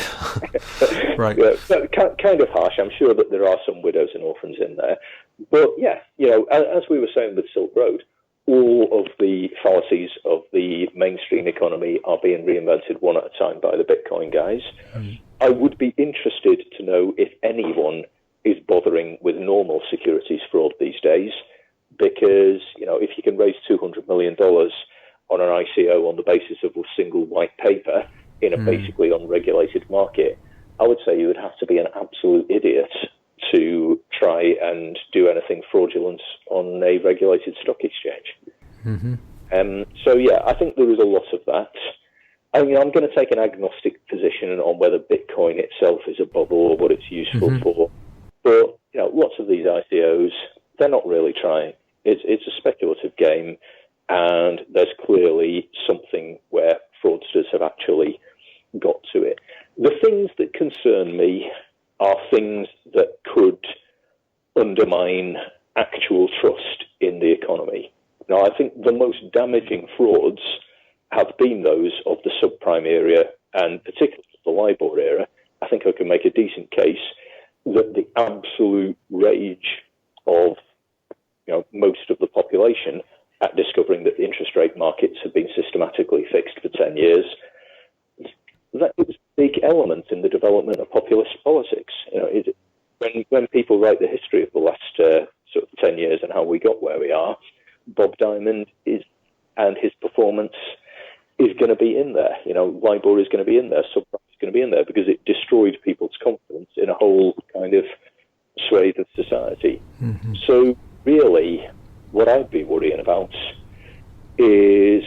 Right. So kind of harsh. I'm sure that there are some widows and orphans in there. But yeah, as we were saying with Silk Road, all of the fallacies of the mainstream economy are being reinvented one at a time by the Bitcoin guys. I would be interested to know if anyone is bothering with normal securities fraud these days, because, if you can raise $200 million on an ICO on the basis of a single white paper in a basically unregulated market, I would say you would have to be an absolute idiot to try and do anything fraudulent on a regulated stock exchange. I think there is a lot of that. I'm going to take an agnostic position on whether Bitcoin itself is a bubble or what it's useful for. But lots of these ICOs, they're not really trying. It's a speculative game, and there's clearly something where fraudsters have actually got to it. The things that concern me are things that could undermine actual trust in the economy. Now, I think the most damaging frauds have been those of the subprime era, and particularly the LIBOR era. I think I can make a decent case that the absolute rage of most of the population at discovering that the interest rate markets have been systematically fixed for 10 years, that was a big element in the development of populist politics. When people write the history of the last sort of 10 years and how we got where we are, Bob Diamond and his performance is going to be in there. LIBOR is going to be in there, subprime is going to be in there, because it destroyed people's confidence in a whole kind of swathe of society. So really, what I'd be worrying about is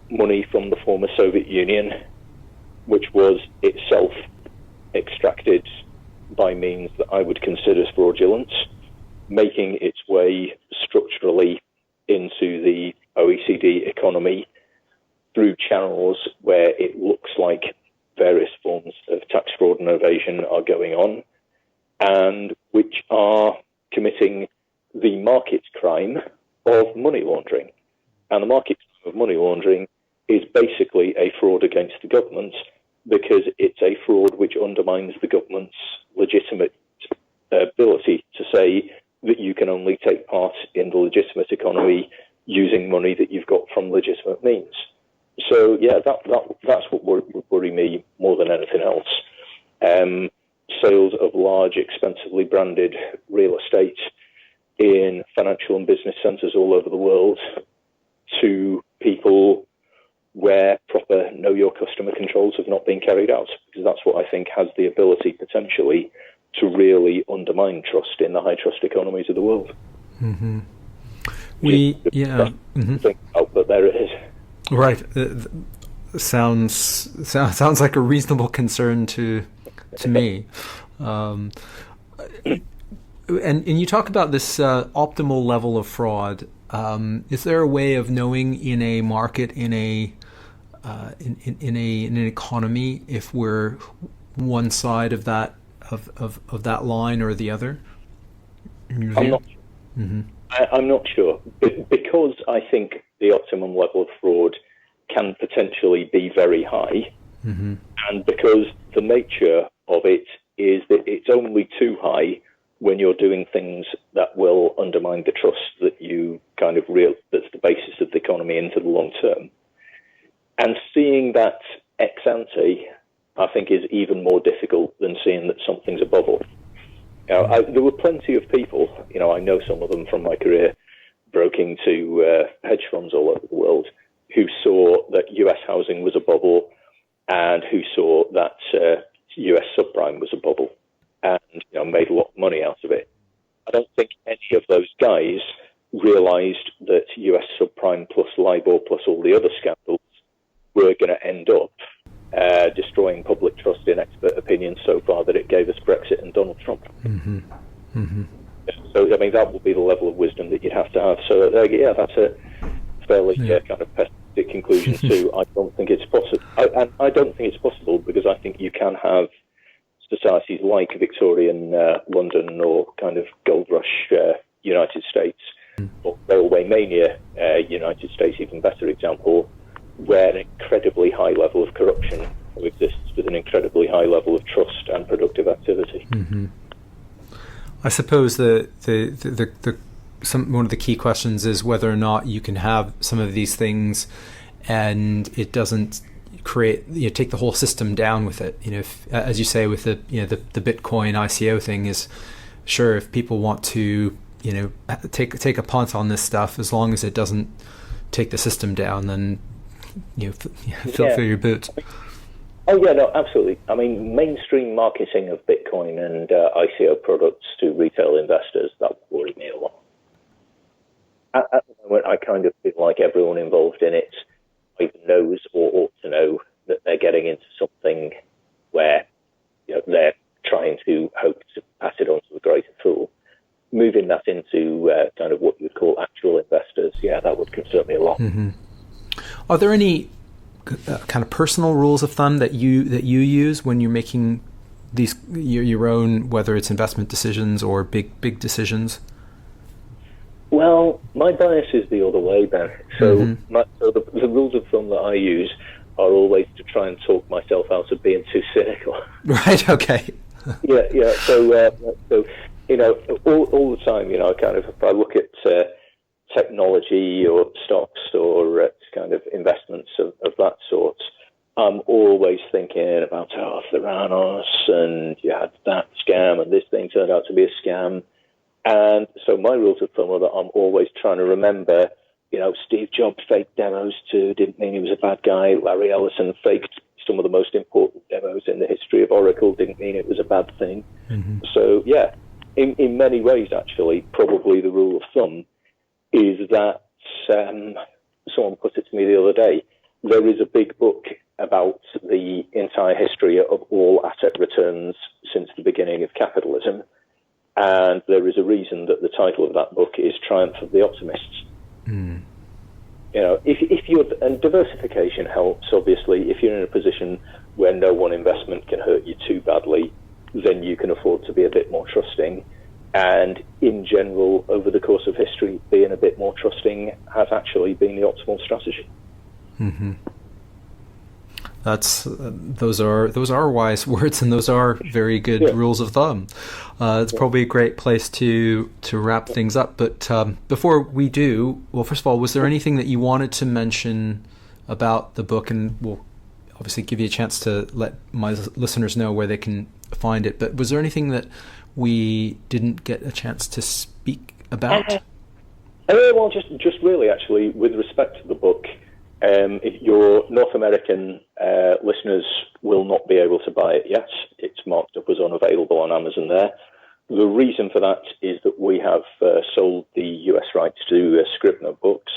money from the former Soviet Union, which was itself extracted by means that I would consider fraudulent, making its way structurally into the OECD economy through channels where it looks like various forms of tax fraud and evasion are going on, and which are committing the market crime of money laundering. And the market crime of money laundering is basically a fraud against the government, because it's a fraud which undermines the government's legitimate ability to say that you can only take part in the legitimate economy using money that you've got from legitimate means. So, yeah, that's what would worry me more than anything else. Sales of large, expensively branded real estate in financial and business centres all over the world to people where proper know your customer controls have not been carried out, because that's what I think has the ability potentially to really undermine trust in the high trust economies of the world. Think out that there it is. Right. Sounds like a reasonable concern to me. And you talk about this optimal level of fraud. Is there a way of knowing in a market, in an economy, if we're one side of that line or the other? I'm not sure. Mm-hmm. I'm not sure, because I think the optimum level of fraud can potentially be very high, mm-hmm. and because the nature of it is that it's only too high when you're doing things that will undermine the trust that you kind of that's the basis of the economy into the long term. And seeing that ex ante, I think, is even more difficult than seeing that something's a bubble. There were plenty of people, I know some of them from my career, broking to hedge funds all over the world, who saw that US housing was a bubble and who saw that US subprime was a bubble and made a lot of money out of it. I don't think any of those guys realized that US subprime plus LIBOR plus all the other scandals were going to end up destroying public trust in expert opinions so far that it gave us Brexit and Donald Trump. Mm-hmm. Mm-hmm. So, that would be the level of wisdom that you'd have to have. So, that's a fairly kind of pessimistic conclusion too. I don't think it's possible. I don't think it's possible because I think you can have societies like Victorian London or kind of gold rush United States, or railway mania United States, even better example, where an incredibly high level of corruption exists with an incredibly high level of trust and productive activity. Mm-hmm. I suppose one of the key questions is whether or not you can have some of these things and it doesn't take the whole system down with it. If, as you say, with the Bitcoin ICO thing, is sure, if people want to take a punt on this stuff, as long as it doesn't take the system down, then fill your boots. Oh yeah, no, absolutely. Mainstream marketing of Bitcoin and ICO products to retail investors, that worried me a lot. At the moment, I kind of feel like everyone involved in it either knows or ought to know that they're getting into something where they're trying to hope to pass it on to a greater fool. Moving that into kind of what you would call actual investors, that would concern me a lot. Mm-hmm. Are there any kind of personal rules of thumb that you use when you're making these your own, whether it's investment decisions or big decisions? Well, my bias is the other way, Ben. So, mm-hmm. The rules of thumb that I use are always to try and talk myself out of being too cynical. Right. Okay. Yeah. So all the time, kind of, if I look at technology or stocks or kind of investments of that sort, I'm always thinking about Theranos and you had that scam and this thing turned out to be a scam. And so my rules of thumb are that I'm always trying to remember, Steve Jobs faked demos too, didn't mean he was a bad guy. Larry Ellison faked some of the most important demos in the history of Oracle, didn't mean it was a bad thing. Mm-hmm. So, in many ways, actually, probably the rule of thumb is that someone put it to me the other day. There is a big book about the entire history of all asset returns since the beginning of capitalism, and there is a reason that the title of that book is Triumph of the Optimists. Mm. If you're, and diversification helps, obviously. If you're in a position where no one investment can hurt you too badly, then you can afford to be a bit more trusting. And in general, over the course of history, being a bit more trusting has actually been the optimal strategy. Mm-hmm. Those are wise words, and those are very good rules of thumb. It's probably a great place to wrap things up. But before we do, well, first of all, was there anything that you wanted to mention about the book? And we'll obviously give you a chance to let my listeners know where they can find it. But was there anything that we didn't get a chance to speak about? Well, just really, actually, with respect to the book, your North American listeners will not be able to buy it yet. It's marked up as unavailable on Amazon there. The reason for that is that we have sold the US rights to Scribner Books,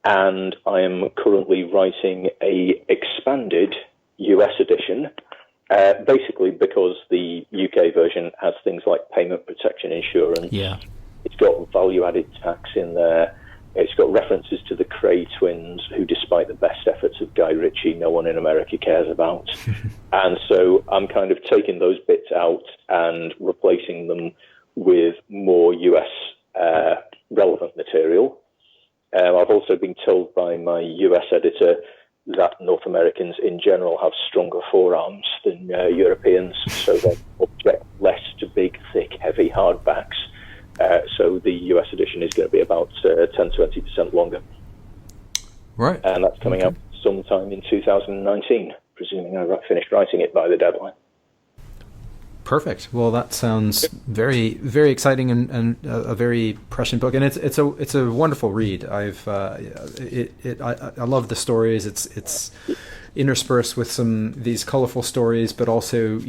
and I am currently writing a expanded US edition, basically because the UK version has things like payment protection insurance. Yeah. It's got value-added tax in there. It's got references to the Cray twins, who, despite the best efforts of Guy Ritchie, no one in America cares about. And so I'm kind of taking those bits out and replacing them with more US relevant material. I've also been told by my US editor that North Americans in general have stronger forearms than Europeans, so they object less to big, thick, heavy hardbacks. So the US edition is going to be about 10-20% longer. Right. And that's coming out sometime in 2019, presuming I finished writing it by the deadline. Perfect. Well, that sounds very, very exciting and a very prescient book, and it's a wonderful read. I love the stories. It's interspersed with these colorful stories, but also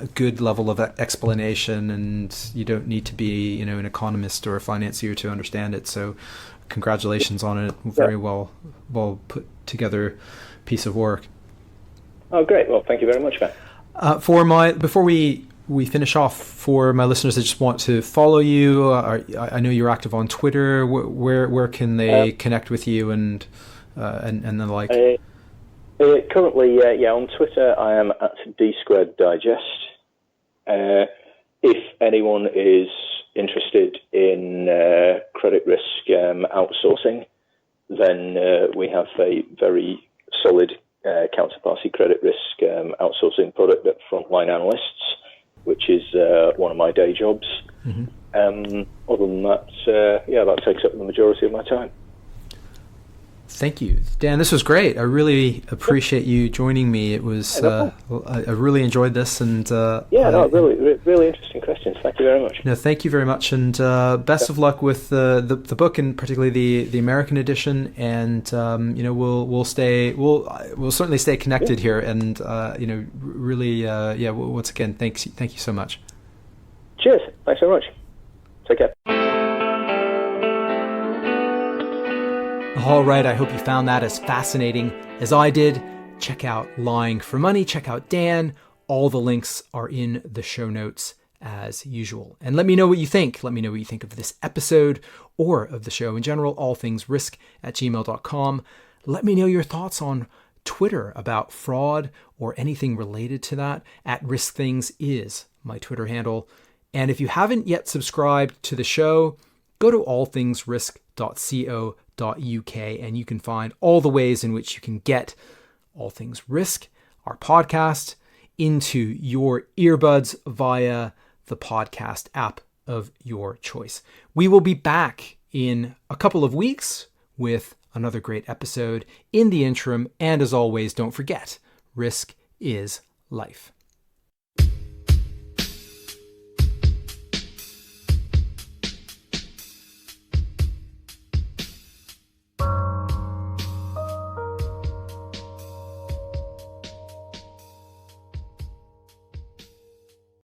a good level of explanation, and you don't need to be an economist or a financier to understand it. So, congratulations on it. Very well put together piece of work. Oh, great. Well, thank you very much, man. Before we finish off, for my listeners that just want to follow you, I know you're active on Twitter. Where can they connect with you and the like? Currently, on Twitter, I am at D² Digest. If anyone is interested in credit risk outsourcing, then we have a very solid counterparty credit risk outsourcing product at Frontline Analysts, which is one of my day jobs. Mm-hmm. Other than that, that takes up the majority of my time. Thank you, Dan. This was great. I really appreciate you joining me. It was I really enjoyed this, and really interesting questions. Thank you very much. No, thank you very much, and best of luck with the book, and particularly the American edition. And we'll certainly stay connected here, and really once again, thank you so much. Cheers. Thanks so much. Take care. All right, I hope you found that as fascinating as I did. Check out Lying for Money, check out Dan. All the links are in the show notes as usual. And let me know what you think. Let me know what you think of this episode or of the show in general, allthingsrisk@gmail.com. Let me know your thoughts on Twitter about fraud or anything related to that. @RiskThings is my Twitter handle. And if you haven't yet subscribed to the show, go to allthingsrisk.co.uk and you can find all the ways in which you can get All Things Risk, our podcast, into your earbuds via the podcast app of your choice. We will be back in a couple of weeks with another great episode. In the interim, and as always, don't forget, risk is life.